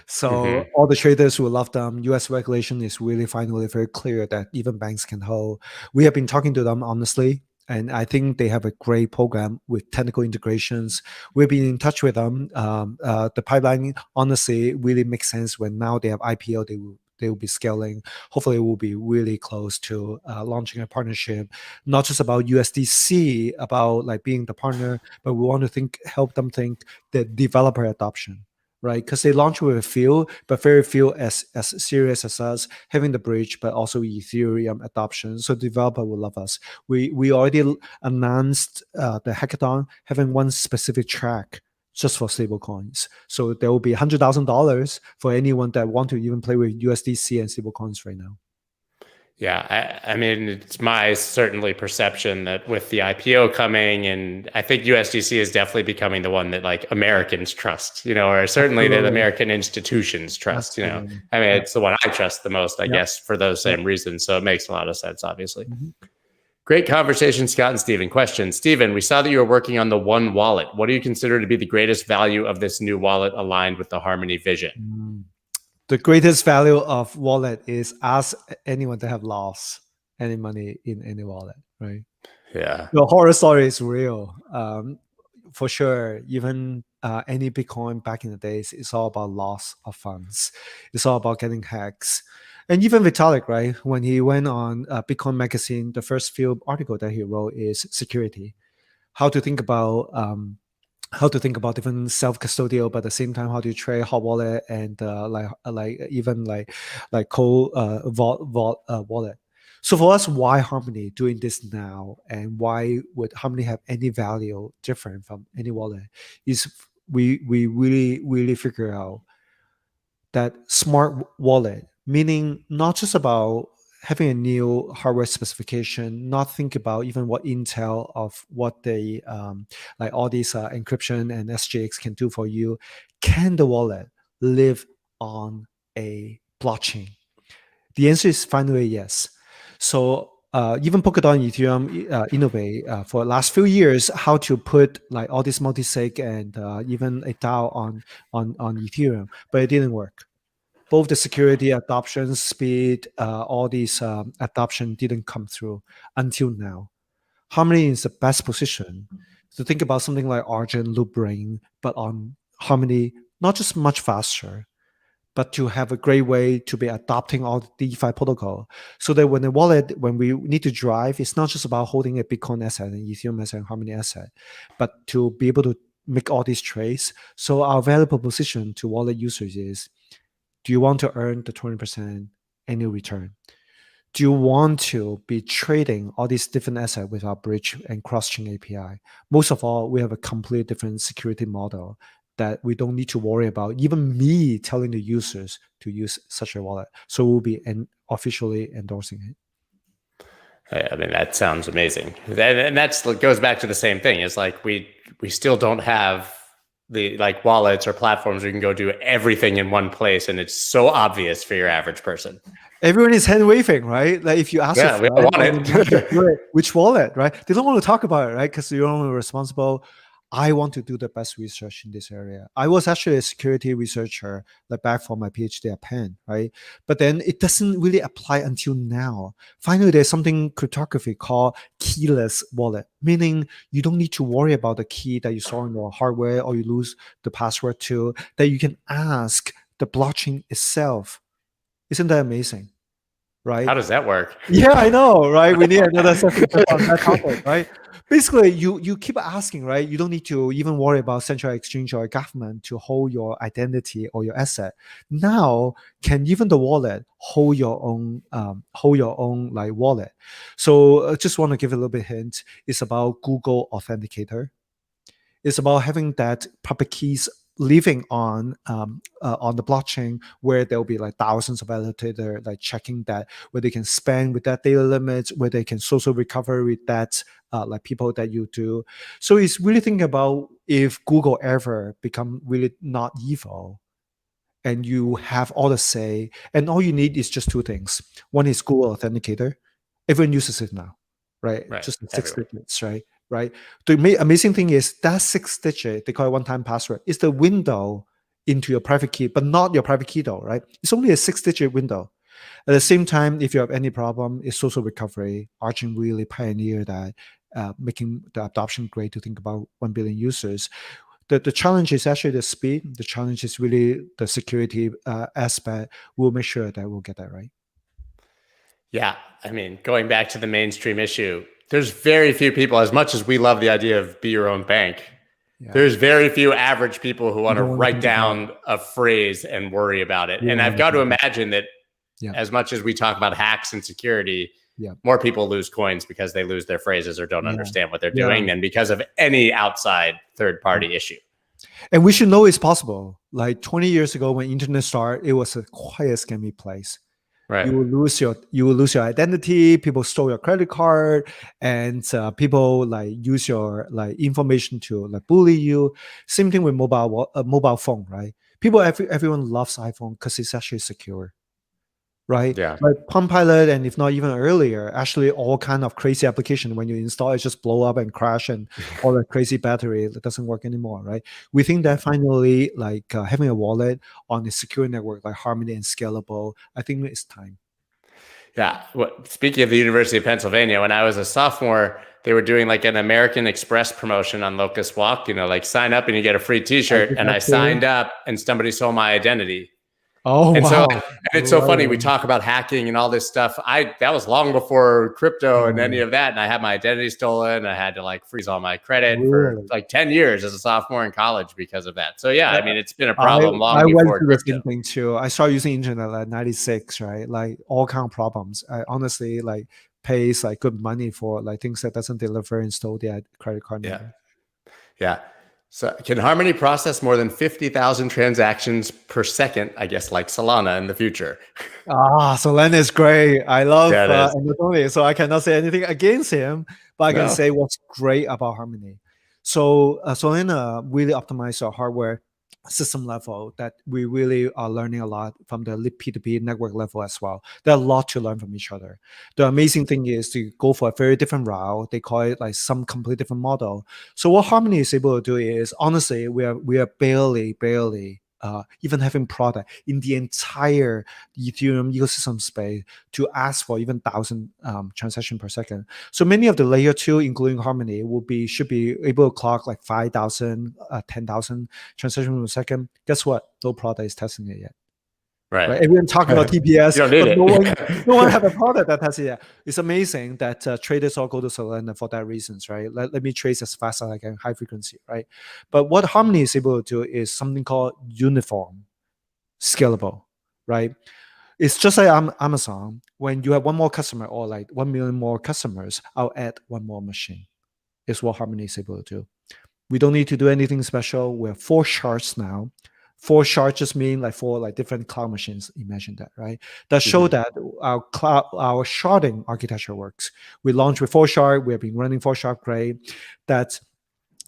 So all the traders will love them. US regulation is really finally very clear that even banks can hold. We have been talking to them honestly, and I think they have a great program with technical integrations. We've been in touch with them. The pipeline honestly really makes sense when now they have IPO. they will be scaling. Hopefully, we'll be really close to launching a partnership, not just about USDC, about like being the partner, but we want to help them think the developer adoption. Right, because they launch with a few, but very few as serious as us, having the bridge, but also Ethereum adoption. So developer will love us. We already announced the hackathon having one specific track just for stablecoins. So there will be $100,000 for anyone that want to even play with USDC and stablecoins right now.
Yeah, I mean, it's my certainly perception that with the IPO coming, and I think USDC is definitely becoming the one that like Americans trust, or certainly that American institutions trust, I mean, it's the one I trust the most, I guess, for those same reasons. So it makes a lot of sense, obviously. Great conversation, Scott and Stephen. Question, Stephen, we saw that you were working on the One Wallet. What do you consider to be the greatest value of this new wallet aligned with the Harmony vision?
The greatest value of wallet is ask anyone that have lost any money in any wallet, right?
Yeah.
The horror story is real. For sure, even any Bitcoin back in the days, it's all about loss of funds. It's all about getting hacks. And even Vitalik, right? When he went on Bitcoin Magazine, the first few article that he wrote is security. How to think about different self-custodial, but at the same time, how to trade hot wallet and cold wallet. So for us, why Harmony doing this now, and why would Harmony have any value different from any wallet? Is we really figure out that smart wallet, meaning not just about having a new hardware specification, not think about even what Intel of what they like all these encryption and SGX can do for you. Can the wallet live on a blockchain? The answer is finally yes. So even Polkadot and Ethereum innovate for the last few years how to put like all this multi-sig and even a DAO on Ethereum, but it didn't work. Both the security adoption speed, all these adoption didn't come through until now. Harmony is the best position to think about something like Argent, Loopbrain, but on Harmony, not just much faster, but to have a great way to be adopting all the DeFi protocol, so that when we need to drive, it's not just about holding a Bitcoin asset and Ethereum asset and Harmony asset, but to be able to make all these trades. So our value proposition to wallet users is, do you want to earn the 20% annual return? Do you want to be trading all these different assets with our bridge and cross-chain API? Most of all, we have a completely different security model that we don't need to worry about even me telling the users to use such a wallet. So we'll be officially endorsing it.
I mean, that sounds amazing. And that's goes back to the same thing. It's like we still don't have the like wallets or platforms where you can go do everything in one place, and it's so obvious for your average person.
Everyone is hand waving, right? Like if you ask
we all want it.
which wallet, right? They don't want to talk about it, right? Because you're only responsible. I want to do the best research in this area. I was actually a security researcher, like back for my PhD at Penn, right? But then it doesn't really apply until now. Finally, there's something cryptography called keyless wallet, meaning you don't need to worry about the key that you saw in your hardware or you lose the password to, that you can ask the blockchain itself. Isn't that amazing? Right?
How does that work?
Yeah, I know, right? We need another session on that topic, right? Basically, you keep asking, right? You don't need to even worry about central exchange or government to hold your identity or your asset. Now, can even the wallet hold your own like wallet? So I just want to give a little bit hint. It's about Google Authenticator. It's about having that public keys living on the blockchain, where there will be like thousands of validator like checking that, where they can spend with that data limits, where they can social recover with that like people that you do. So it's really thinking about if Google ever become really not evil, and you have all the say, and all you need is just two things. One is Google Authenticator. Everyone uses it now, right? Just 6 digits, right? Right. The amazing thing is that 6 digit, they call it one-time password, is the window into your private key, but not your private key though, right? It's only a 6-digit window. At the same time, if you have any problem, it's social recovery. Argent really pioneered that, making the adoption great to think about 1 billion users. the challenge is actually the speed. The challenge is really the security aspect. We'll make sure that we'll get that right.
Yeah, I mean, going back to the mainstream issue, there's very few people, as much as we love the idea of be your own bank, there's very few average people who want to write down a phrase and worry about it. And I've got to imagine that as much as we talk about hacks and security, more people lose coins because they lose their phrases or don't understand what they're doing than because of any outside third-party issue.
And we should know it's possible. Like 20 years ago when internet started, it was quite a scammy place. Right. You will lose your identity. People stole your credit card, and people like use your like information to like bully you. Same thing with mobile phone, right? Everyone loves iPhone because it's actually secure, right? Yeah. Like Palm Pilot, and if not even earlier, actually all kind of crazy application when you install it just blow up and crash, and all that crazy battery that doesn't work anymore, right? We think that finally, like having a wallet on a secure network like Harmony and scalable, I think it's time.
Yeah. Well, speaking of the University of Pennsylvania, when I was a sophomore, they were doing like an American Express promotion on Locust Walk, you know, like sign up and you get a free t-shirt. And I signed up and somebody stole my identity.
Oh,
and
wow.
So, and it's so funny. We talk about hacking and all this stuff. That was long before crypto and any of that. And I had my identity stolen. I had to like freeze all my credit for like 10 years as a sophomore in college because of that. So yeah, I mean, it's been a problem long before
I went through
crypto.
the same thing too. I started using internet like 96, right? Like all kind of problems. I honestly like pays like good money for like things that doesn't deliver and stole their credit card number.
Yeah. So can Harmony process more than 50,000 transactions per second, I guess, like Solana in the future?
Solana is great. I love Anatoly, so I cannot say anything against him, but I can say what's great about Harmony. So Solana really optimized our hardware system level that we really are learning a lot from the P2P network level as well. There are a lot to learn from each other. The amazing thing is to go for a very different route. They call it like some complete different model. So what Harmony is able to do is, honestly, we are barely even having product in the entire Ethereum ecosystem space to ask for even 1,000 transactions per second. So many of the layer 2, including Harmony, should be able to clock like 5,000, 10,000 transactions per second. Guess what? No product is testing it yet. Right. Everyone talking about TPS, but no one have a product that has it yet. It's amazing that traders all go to Solana for that reasons, right? Let me trace as fast as I can, high frequency, right? But what Harmony is able to do is something called uniform, scalable, right? It's just like Amazon. When you have one more customer or like 1 million more customers, I'll add one more machine. It's what Harmony is able to do. We don't need to do anything special. We're 4 shards now. 4 shards just mean like 4 like different cloud machines. Imagine that, right? That show that our sharding architecture works. We launched with 4 shard. We have been running 4 shard great. That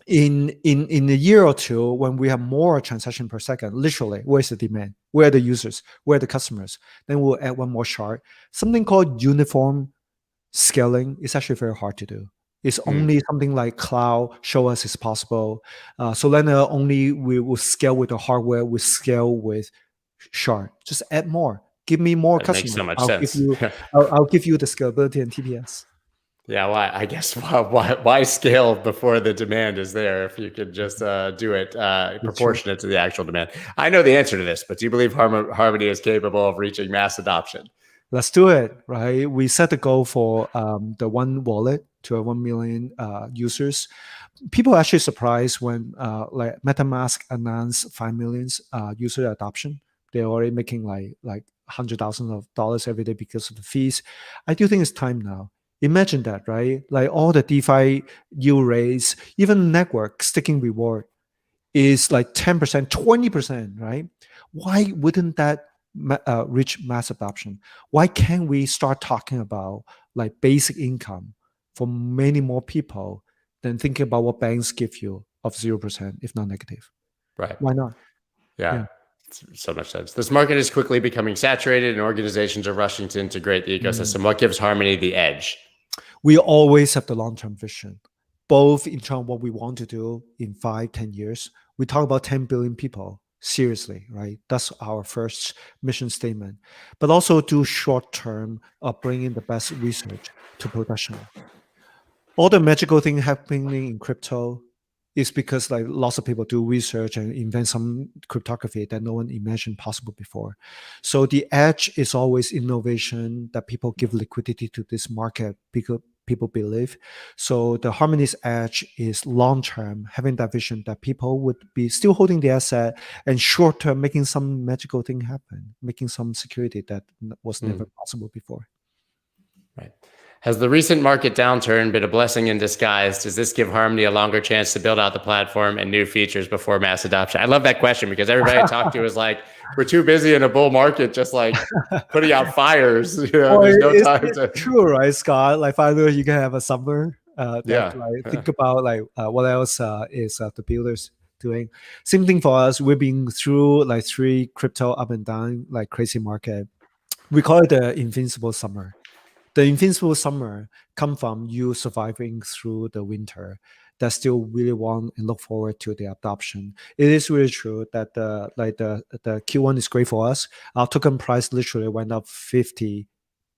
in a year or two, when we have more transaction per second, literally, where's the demand? Where are the users? Where are the customers? Then we'll add one more shard. Something called uniform scaling is actually very hard to do. It's only something like cloud show us it's possible. Solana only we will scale with the hardware, we scale with shard. Just add more. Give me more customers.
Makes so much sense.
I'll give you the scalability and TPS.
Yeah, well, I guess why scale before the demand is there if you could just do it proportionate to the actual demand? I know the answer to this, but do you believe Harmony is capable of reaching mass adoption?
Let's do it, right? We set the goal for the one wallet to 1 million users. People are actually surprised when like MetaMask announced 5 million user adoption. They're already making like $100,000 every day because of the fees. I do think it's time now. Imagine that, right? Like all the DeFi yield rates, even network sticking reward is like 10%, 20%, right? Why wouldn't that reach mass adoption? Why can't we start talking about like basic income for many more people than thinking about what banks give you of 0%, if not negative?
Right.
Why not?
Yeah. So much sense. This market is quickly becoming saturated and organizations are rushing to integrate the ecosystem. What gives Harmony the edge?
We always have the long-term vision, both in terms of what we want to do in 5-10 years. We talk about 10 billion people. Seriously, right? That's our first mission statement. But also do short-term of bringing the best research to production. All the magical thing happening in crypto, is because like lots of people do research and invent some cryptography that no one imagined possible before. So the edge is always innovation, that people give liquidity to this market because people believe. So the Harmony's edge is long-term, having that vision that people would be still holding the asset, and short-term making some magical thing happen, making some security that was never possible before.
Right. Has the recent market downturn been a blessing in disguise? Does this give Harmony a longer chance to build out the platform and new features before mass adoption? I love that question because everybody I talk to is like, we're too busy in a bull market, just like putting out fires. You know, there's no time to.
True, right, Scott? Like finally, you can have a summer.
Yeah.
Like, think about like what else is the builders doing? Same thing for us. We've been through like 3 crypto up and down, like crazy market. We call it the invincible summer. The invincible summer come from you surviving through the winter that still really want and look forward to the adoption. It is really true that the Q1 is great for us. Our token price literally went up 50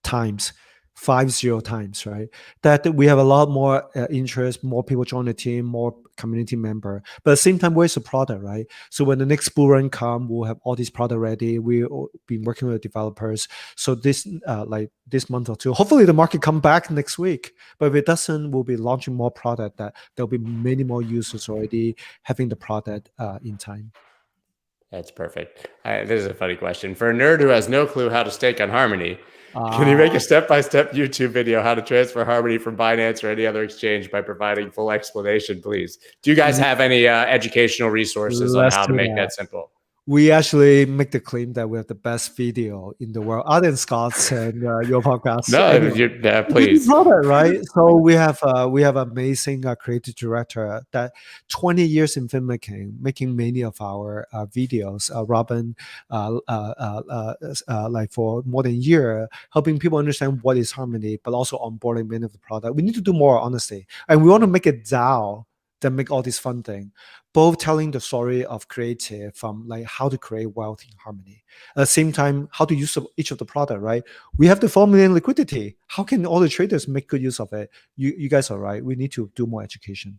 times. 50 times, right? That we have a lot more interest, more people join the team, more community member. But at the same time, where's the product, right? So when the next bull run come, we'll have all these product ready. We've been working with developers. So this like this month or two, hopefully the market come back next week. But if it doesn't, we'll be launching more product that there'll be many more users already having the product in time.
That's perfect. This is a funny question. For a nerd who has no clue how to stake on Harmony, can you make a step-by-step YouTube video how to transfer Harmony from Binance or any other exchange by providing full explanation, please? Do you guys have any educational resources on how to make that simple?
We actually make the claim that we have the best video in the world, other than Scott's and your podcast.
No, please.
Product, right? So we have amazing creative director that 20 years in filmmaking, making many of our videos. Robin, like for more than a year, helping people understand what is Harmony, but also onboarding many of the product. We need to do more, honestly, and we want to make it DAO that make all this fun thing, both telling the story of creative from like how to create wealth in Harmony. At the same time, how to use each of the product, right? We have the 4 million liquidity. How can all the traders make good use of it? You guys are right. We need to do more education.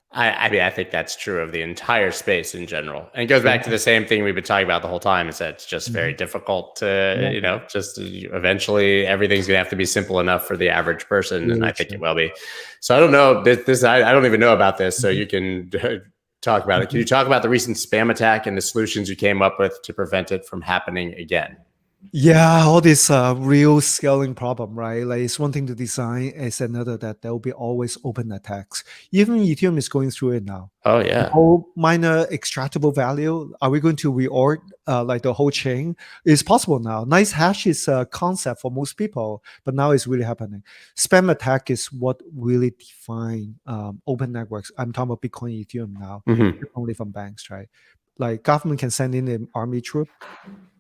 I mean, I think that's true of the entire space in general. And it goes back to the same thing we've been talking about the whole time, is that it's just very difficult to, you know, just eventually everything's going to have to be simple enough for the average person. And I think it will be. So I don't know, I don't even know about this. So you can talk about it. Can you talk about the recent spam attack and the solutions you came up with to prevent it from happening again?
Yeah, all this real scaling problem, right? Like it's one thing to design, it's another that there will be always open attacks. Even Ethereum is going through it now.
Oh yeah.
The whole minor extractable value. Are we going to reorg like the whole chain? It's possible now. Nice hash is a concept for most people, but now it's really happening. Spam attack is what really define open networks. I'm talking about Bitcoin, Ethereum now, only from banks, right? Like government can send in an army troop.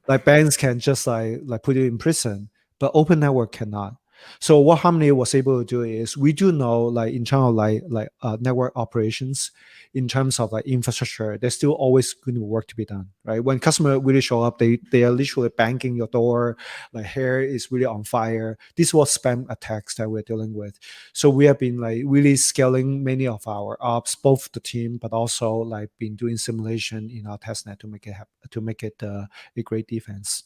Like banks can just like put you in prison, but open network cannot. So what Harmony was able to do is we do know like in terms of like network operations, in terms of like infrastructure, there's still always going to be work to be done, right? When customer really show up, they are literally banging your door, like hair is really on fire. This was spam attacks that we're dealing with. So we have been like really scaling many of our ops, both the team, but also like been doing simulation in our testnet to make it a great defense.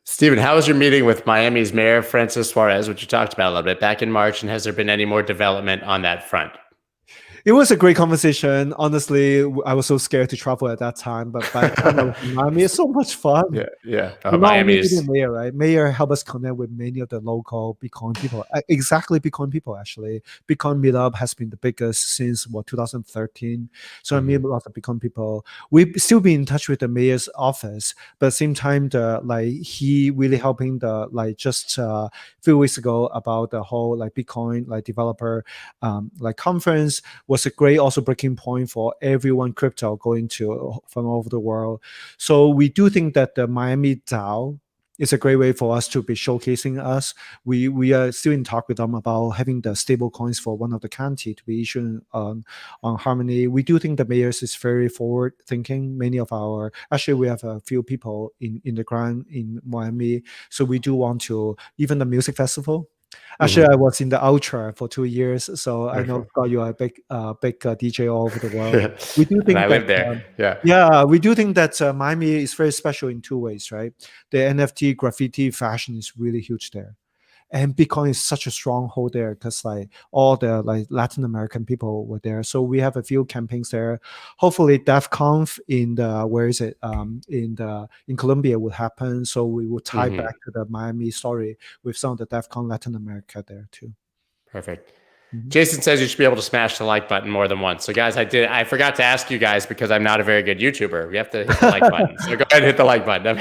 Stephen, how was your meeting with Miami's Mayor Francis Suarez, which you talked about a little bit back in March, and has there been any more development on that front?
It was a great conversation. Honestly, I was so scared to travel at that time, but by the time I was in Miami, it's so much fun.
Yeah.
Miami is Mayor, right? Mayor helped us connect with many of the local Bitcoin people. Exactly, Bitcoin people actually. Bitcoin meetup has been the biggest since 2013. So I meet lots of Bitcoin people. We've still been in touch with the mayor's office, but at the same time, he really helping just a few weeks ago about the whole Bitcoin developer conference. Was a great also breaking point for everyone crypto going to from all over the world. So we do think that the Miami DAO is a great way for us to be showcasing us. We are still in talk with them about having the stable coins for one of the county to be issued on Harmony. We do think the mayors is very forward thinking. We have a few people in the ground in Miami. So we do want to, even the music festival, Actually, I was in the Ultra for 2 years, so I know Scott, you are a big DJ all over the world.
Yeah.
We do think
And I
that,
live there.
yeah, we do think that Miami is very special in 2 ways, right? The NFT graffiti fashion is really huge there. And Bitcoin is such a stronghold there because like all the like Latin American people were there. So we have a few campaigns there. Hopefully DevConf in the in Colombia will happen. So we will tie back to the Miami story with some of the DevCon Latin America there too.
Perfect. Jason says you should be able to smash the like button more than once. So guys, I forgot to ask you guys because I'm not a very good YouTuber. We have to hit the like button. So go ahead and hit the like button.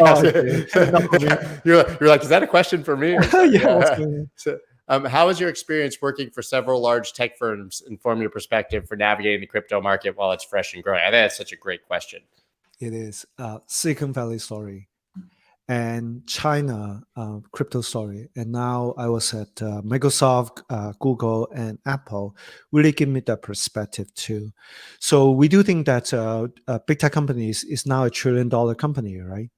You're like, is that a question for me?
Yeah.
So, how has your experience working for several large tech firms inform your perspective for navigating the crypto market while it's fresh and growing? I think that's such a great question.
It is Silicon Valley story. And China crypto story. And now I was at Microsoft, Google, and Apple really give me that perspective too. So we do think that big tech companies is now $1 trillion company, right?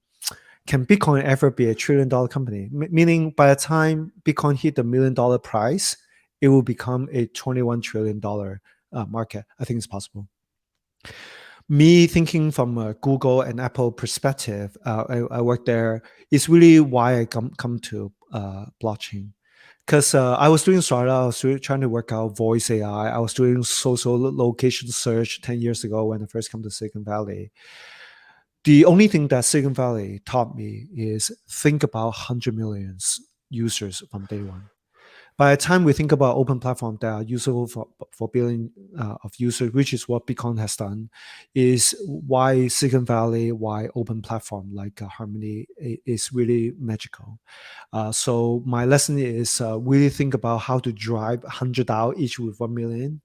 Can Bitcoin ever be $1 trillion company? Meaning by the time Bitcoin hit the $1 million price, it will become a $21 trillion market. I think it's possible. Me thinking from a Google and Apple perspective, I work there, is really why I come to blockchain. Because I was doing startup, I was trying to work out voice AI. I was doing social location search 10 years ago when I first come to Silicon Valley. The only thing that Silicon Valley taught me is think about 100 million users from day one. By the time we think about open platform that are usable for billion of users, which is what Bitcoin has done, is why Silicon Valley, why open platform like Harmony is really magical. So my lesson is really think about how to drive 100 DAO each with $1 million,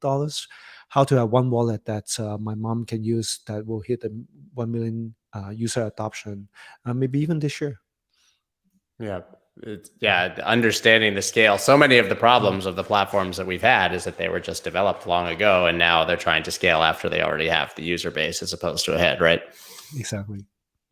how to have one wallet that my mom can use that will hit the 1 million user adoption, maybe even this year.
Yeah. Understanding the scale. So many of the problems of the platforms that we've had is that they were just developed long ago, and now they're trying to scale after they already have the user base as opposed to ahead, right?
Exactly.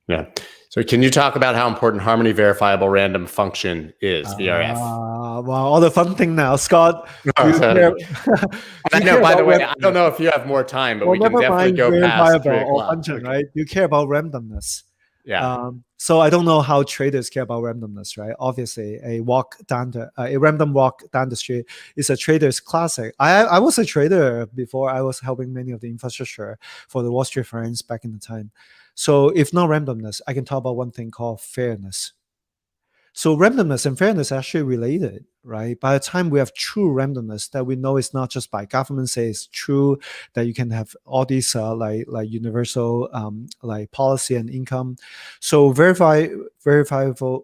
Yeah. So can you talk about how important Harmony verifiable random function is, VRF?
Well, all the fun thing now, Scott.
I know, by the way, I don't know if you have more time, but we can definitely go past 3 o'clock.
Function, right? You care about randomness.
Yeah.
So I don't know how traders care about randomness, right? Obviously, a random walk down the street is a trader's classic. I was a trader before. I was helping many of the infrastructure for the Wall Street friends back in the time. So if not randomness, I can talk about one thing called fairness. So randomness and fairness are actually related, right? By the time we have true randomness, that we know it's not just by government say it's true, that you can have all these like universal like policy and income. So verifiable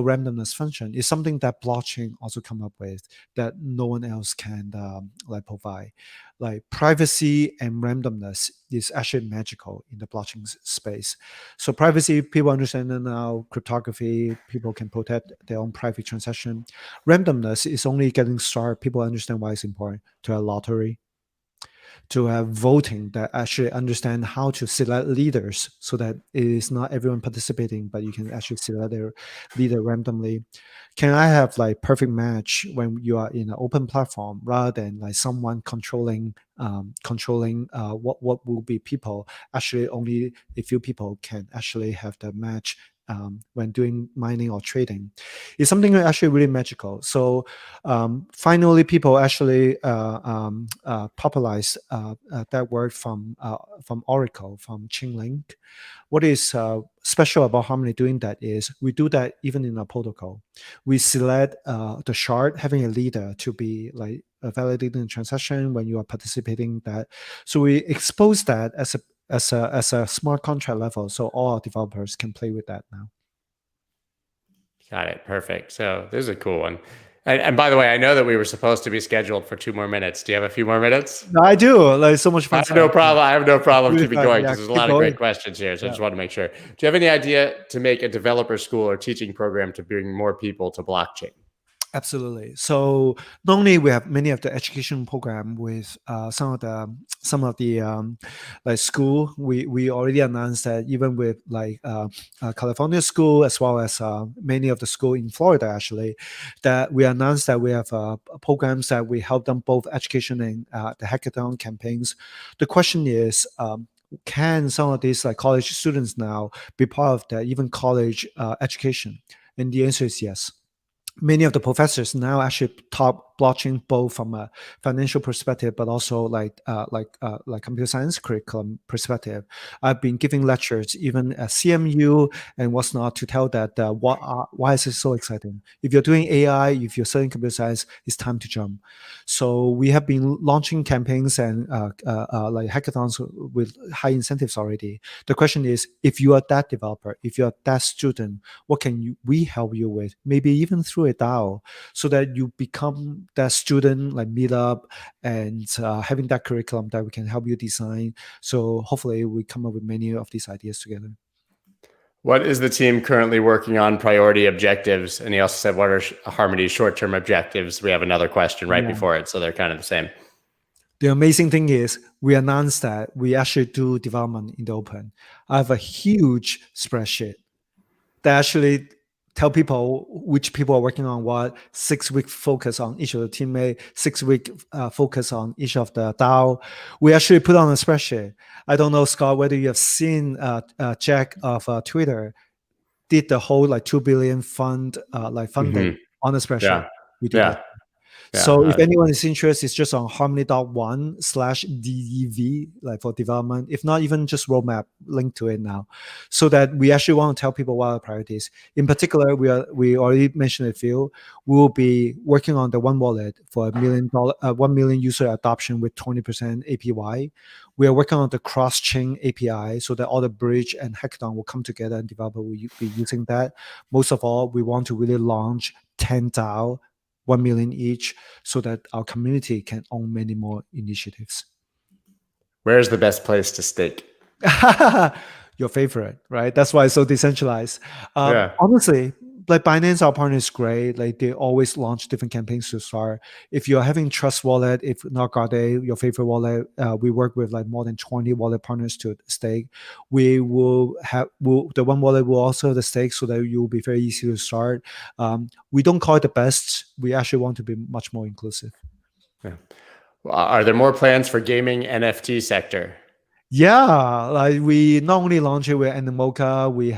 randomness function is something that blockchain also come up with that no one else can like provide. Like privacy and randomness is actually magical in the blockchain space. So privacy, people understand that now. Cryptography, people can protect their own private transaction. Randomness is only getting started. People understand why it's important to have lottery, to have voting that actually understand how to select leaders so that it is not everyone participating, but you can actually select their leader randomly. Can I have like perfect match when you are in an open platform rather than like someone controlling what will be people? Actually, only a few people can actually have the match when doing mining or trading. It's something actually really magical. So finally, people actually popularized that word from Oracle, from Chainlink. What is special about Harmony doing that is we do that even in our protocol. We select the shard having a leader to be like validating the transaction when you are participating in that. So we expose that as a smart contract level, so all our developers can play with that now.
Got it. Perfect. So this is a cool one. And by the way, I know that we were supposed to be scheduled for 2 more minutes. Do you have a few more minutes?
No, I do. Like so much fun.
I have no problem keeping going because there's a lot of great
going.
questions here. So I just want to make sure. Do you have any idea to make a developer school or teaching program to bring more people to blockchain?
Absolutely. So not only we have many of the education program with some of the like school, we already announced that even with like California school as well as many of the school in Florida actually, that we announced that we have programs that we help them both education and the hackathon campaigns. The question is, can some of these like college students now be part of the even college education? And the answer is yes. Many of the professors now actually taught blockchain both from a financial perspective, but also like computer science curriculum perspective. I've been giving lectures even at CMU and what's not to tell that why is it so exciting? If you're doing AI, if you're studying computer science, it's time to jump. So we have been launching campaigns and like hackathons with high incentives already. The question is, if you are that developer, if you're that student, what can we help you with? Maybe even through a DAO, so that you become that student like meetup and having that curriculum that we can help you design. So hopefully we come up with many of these ideas together.
What is the team currently working on priority objectives? And he also said, what are Harmony's short-term objectives? We have another question right before it, so they're kind of the same.
The amazing thing is we announced that we actually do development in the open. I have a huge spreadsheet that actually tell people which people are working on what, 6-week focus on each of the teammate, 6-week focus on each of the DAO. We actually put on a spreadsheet. I don't know, Scott, whether you have seen Jack of Twitter did the whole like 2 billion fund like funding on the spreadsheet.
Yeah.
We did that. So if anyone is interested, it's just on harmony.1/DEV, like for development. If not, even just roadmap, link to it now. So that we actually want to tell people what our priorities. In particular, we already mentioned a few. We will be working on the one wallet for $1 million user adoption with 20% APY. We are working on the cross-chain API so that all the bridge and hackathon will come together and developer will be using that. Most of all, we want to really launch 10 DAO, 1 million each, so that our community can own many more initiatives.
Where's the best place to stake?
Your favorite, right? That's why it's so decentralized. Honestly, like Binance, our partner is great. Like they always launch different campaigns to start. If you're having Trust Wallet, if not Garde, your favorite wallet, we work with like more than 20 wallet partners to stake. We will have the one wallet will also have the stake so that you will be very easy to start. We don't call it the best. We actually want to be much more inclusive.
Yeah. Well, are there more plans for gaming NFT sector?
Yeah, like we not only launch it with Animoca, we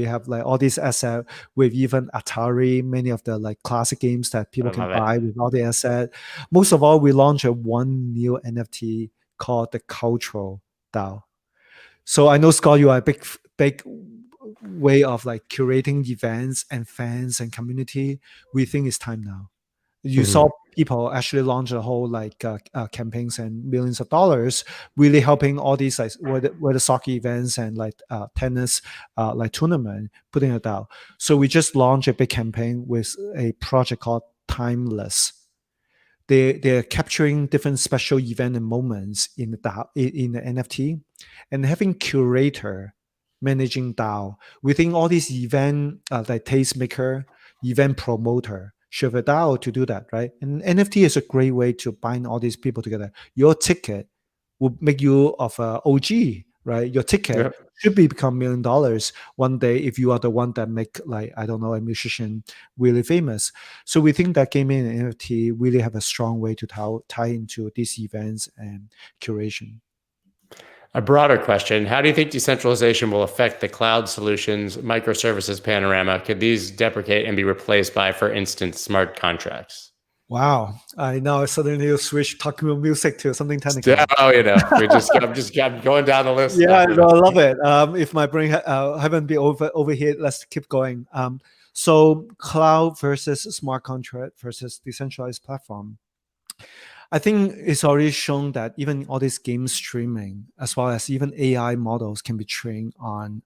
have like all these assets with even Atari, many of the like classic games that people can buy with all the asset. Most of all, we launched one new NFT called the Cultural DAO. So I know, Scott, you are a big way of like curating events and fans and community. We think it's time now. You saw people actually launch a whole like campaigns and millions of dollars, really helping all these like where the soccer events and like tennis like tournament putting it out. So we just launched a big campaign with a project called Timeless. They're capturing different special event and moments in the NFT, and having curator managing DAO within all these event like tastemaker, event promoter. Should have a DAO to do that, right? And NFT is a great way to bind all these people together. Your ticket will make you of a OG, right? Your ticket should become $1 million one day if you are the one that make like, I don't know, a musician really famous. So we think that gaming and NFT really have a strong way to tie into these events and curation.
A broader question, how do you think decentralization will affect the cloud solutions, microservices panorama? Could these deprecate and be replaced by, for instance, smart contracts?
Wow. I know suddenly you switch talking about music to something technical.
Oh, you know, I'm going down the list.
Yeah, I love it. If my brain haven't been overheated, let's keep going. So cloud versus smart contract versus decentralized platform. I think it's already shown that even all this game streaming, as well as even AI models, can be trained on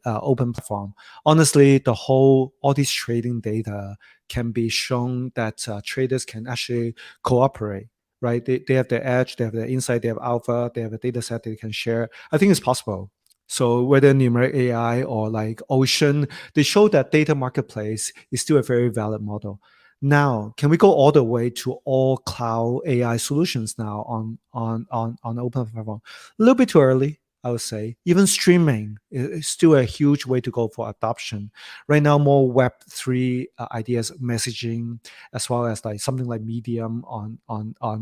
open platform. Honestly, all this trading data can be shown that traders can actually cooperate. Right? They have the edge, they have the insight, they have alpha, they have a data set they can share. I think it's possible. So whether numeric AI or like Ocean, they show that data marketplace is still a very valid model. Now, can we go all the way to all cloud AI solutions now on open platform? A little bit too early, I would say. Even streaming is still a huge way to go for adoption. Right now, more Web3 ideas, messaging, as well as like something like Medium on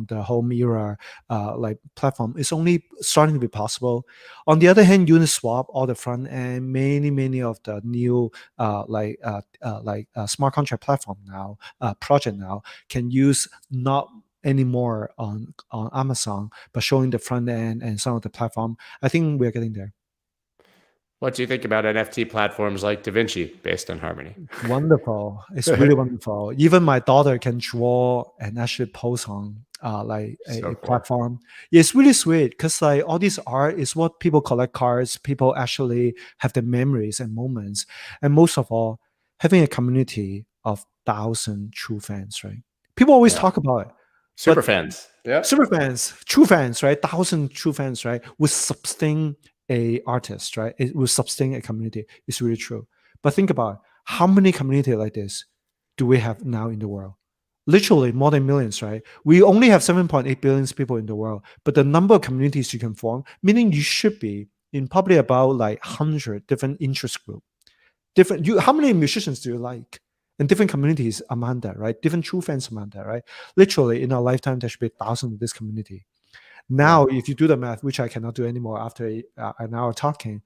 the whole Mirror like platform is only starting to be possible. On the other hand, Uniswap, all the front end, many of the new smart contract platform now, project now can use not anymore on Amazon, but showing the front end and some of the platform. I think we're getting there.
What do you think about NFT platforms like DaVinci based on Harmony?
Wonderful. It's really wonderful. Even my daughter can draw and actually post on a
Cool.
platform. Yeah, it's really sweet because like all this art is what people collect cards. People actually have the memories and moments. And most of all, having a community of 1,000 true fans, right? People always talk about it.
Super fans. Yeah.
Super fans, true fans, right? 1,000 true fans, right? Would sustain a artist, right? It will sustain a community. It's really true. But think about it. How many communities like this do we have now in the world? Literally more than millions, right? We only have 7.8 billion people in the world, but the number of communities you can form, meaning you should be in probably about like 100 different interest groups. How many musicians do you like? And different communities among that, right? Different true fans among that, right? Literally in our lifetime, there should be thousands of this community. Now, if you do the math, which I cannot do anymore after an hour talking,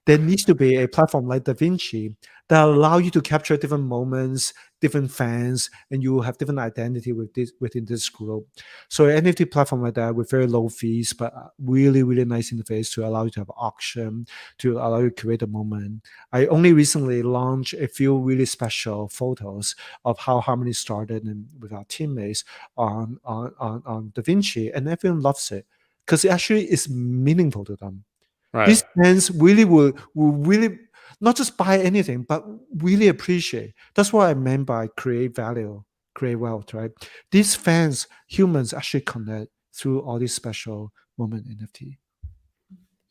there needs to be a platform like DaVinci that allow you to capture different moments, different fans, and you will have different identity within this group. So an NFT platform like that with very low fees, but really nice interface to allow you to have auction, to allow you to create a moment. I only recently launched a few really special photos of how Harmony started and with our teammates on DaVinci, and everyone loves it because it actually is meaningful to them. Right. These fans really will really not just buy anything, but really appreciate. That's what I meant by create value, create wealth, right? These fans, humans actually connect through all these special moment NFT.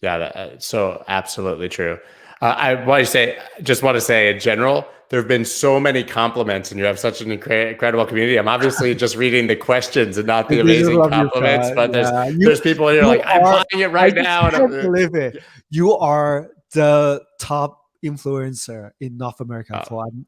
Yeah, so absolutely true. I want to say in general, there have been so many compliments and you have such an incredible community. I'm obviously just reading the questions and not the amazing compliments, but there's people here like, I'm buying it right now.
I can't believe it. You are the top influencer in North America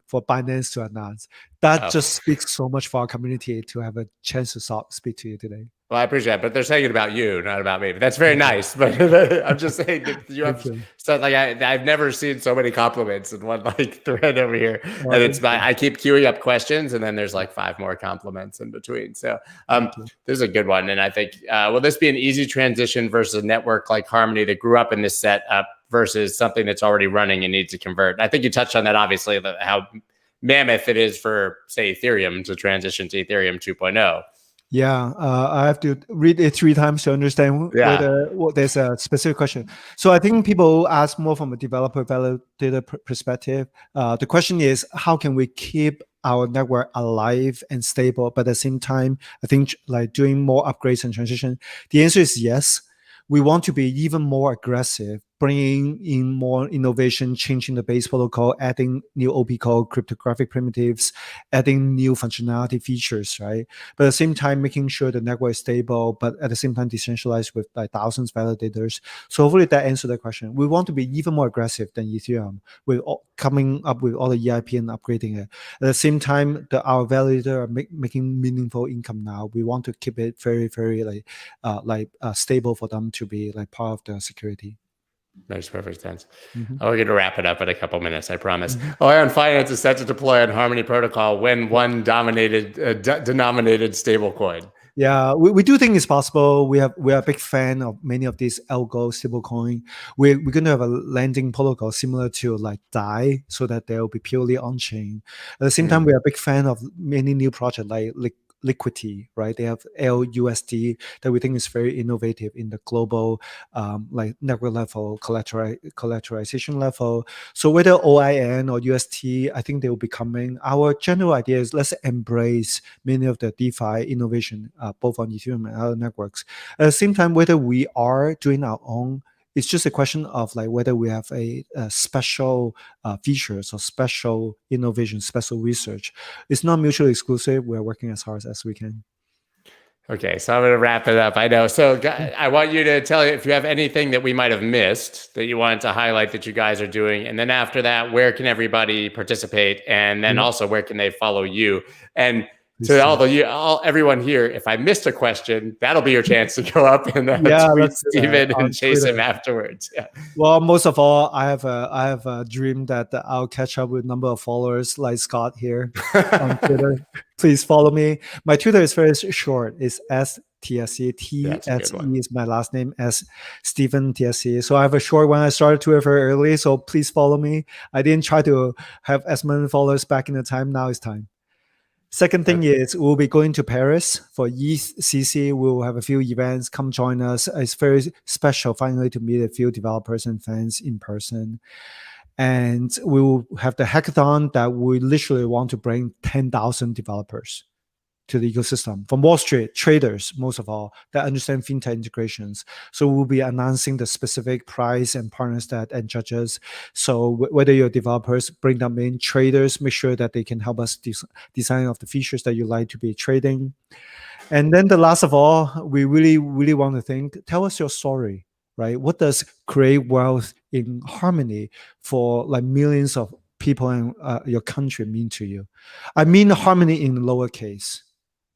for Binance to announce. That just speaks so much for our community to have a chance to speak to you today.
Well, I appreciate it, but they're saying it about you, not about me. But that's very nice. But I'm just saying that you have stuff like I've never seen so many compliments in one like thread over here. And it's I keep queuing up questions, and then there's like 5 more compliments in between. So this is a good one, and I think will this be an easy transition versus a network like Harmony that grew up in this setup versus something that's already running and needs to convert? And I think you touched on that, obviously, how mammoth it is for say Ethereum to transition to Ethereum 2.0.
Yeah, I have to read it 3 times to understand what there's a specific question. So I think people ask more from a developer validator perspective. The question is, how can we keep our network alive and stable, but at the same time, I think like doing more upgrades and transition? The answer is yes. We want to be even more aggressive, bringing in more innovation, changing the base protocol, adding new OP code, cryptographic primitives, adding new functionality features, right? But at the same time, making sure the network is stable, but at the same time, decentralized with like thousands of validators. So hopefully that answers the question. We want to be even more aggressive than Ethereum with coming up with all the EIP and upgrading it. At the same time, our validator are making meaningful income now. We want to keep it very, very stable for them to be like part of the security.
Makes perfect sense. We're going to wrap it up in a couple minutes, I promise. Ion Finance is set to deploy on Harmony Protocol when one denominated stablecoin.
Yeah, we do think it's possible. We are a big fan of many of these algo stablecoin. We're going to have a landing protocol similar to like DAI, so that they will be purely on chain. At the same time, we are a big fan of many new projects like Liquidity, right? They have LUSD that we think is very innovative in the global like network level, collateralization level. So whether OIN or UST, I think they will be coming. Our general idea is let's embrace many of the DeFi innovation, both on Ethereum and other networks. At the same time, whether we are doing our own It's just a question of like whether we have a special features or special innovation, special research. It's not mutually exclusive. We're working as hard as we can.
Okay, so I'm going to wrap it up. I know. So I want you to tell you if you have anything that we might have missed that you wanted to highlight that you guys are doing. And then after that, where can everybody participate? And then also where can they follow you? And to everyone here, if I missed a question, that'll be your chance to go up and tweet Steven and chase him afterwards. Yeah.
Well, most of all, I have a dream that I'll catch up with a number of followers like Scott here on Twitter. Please follow me. My Twitter is very short. It's STSC. TSE is my last name, S Steven TSC. So I have a short one. I started Twitter very early, so please follow me. I didn't try to have as many followers back in the time. Now it's time. Second thing is we'll be going to Paris for ECC. We'll have a few events. Come join us. It's very special finally to meet a few developers and fans in person. And we will have the hackathon that we literally want to bring 10,000 developers to the ecosystem from Wall Street, traders, most of all, that understand fintech integrations. So we'll be announcing the specific price and partners and judges. So whether you're developers, bring them in, traders, make sure that they can help us design of the features that you like to be trading. And then the last of all, we really, really want to tell us your story, right? What does create wealth in harmony for like millions of people in your country mean to you? I mean harmony in lowercase,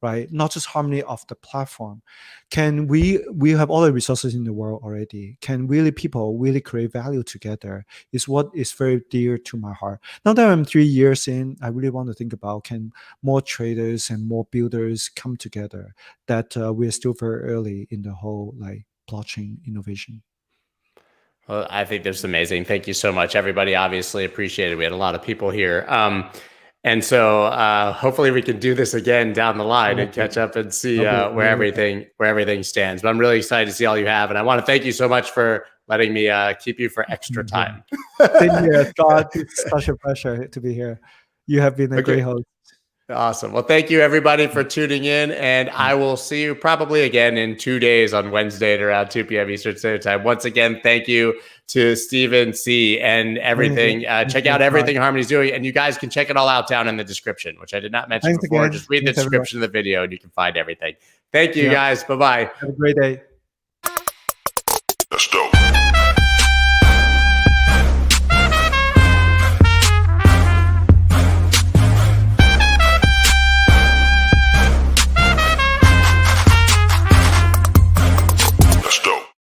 right? Not just harmony of the platform. Can we have all the resources in the world already? Can people really create value together? Is what is very dear to my heart. Now that I'm 3 years in, I really want to think about, can more traders and more builders come together? That we're still very early in the whole like blockchain innovation.
Well, I think that's amazing. Thank you so much, everybody. Obviously appreciate it. We had a lot of people here. And so hopefully we can do this again down the line and catch up and see where everything stands. But I'm really excited to see all you have. And I want to thank you so much for letting me keep you for extra time.
Thank you, Scott. It's such a pleasure to be here. You have been a great host.
Awesome. Well, thank you everybody for tuning in, and I will see you probably again in 2 days on Wednesday at around 2 p.m. Eastern Standard Time. Once again, thank you to Steven C and everything. Check out everything Harmony's doing, and you guys can check it all out down in the description, which I did not mention before. Just read the description of the video and you can find everything. Thank you guys. Bye-bye.
Have a great day.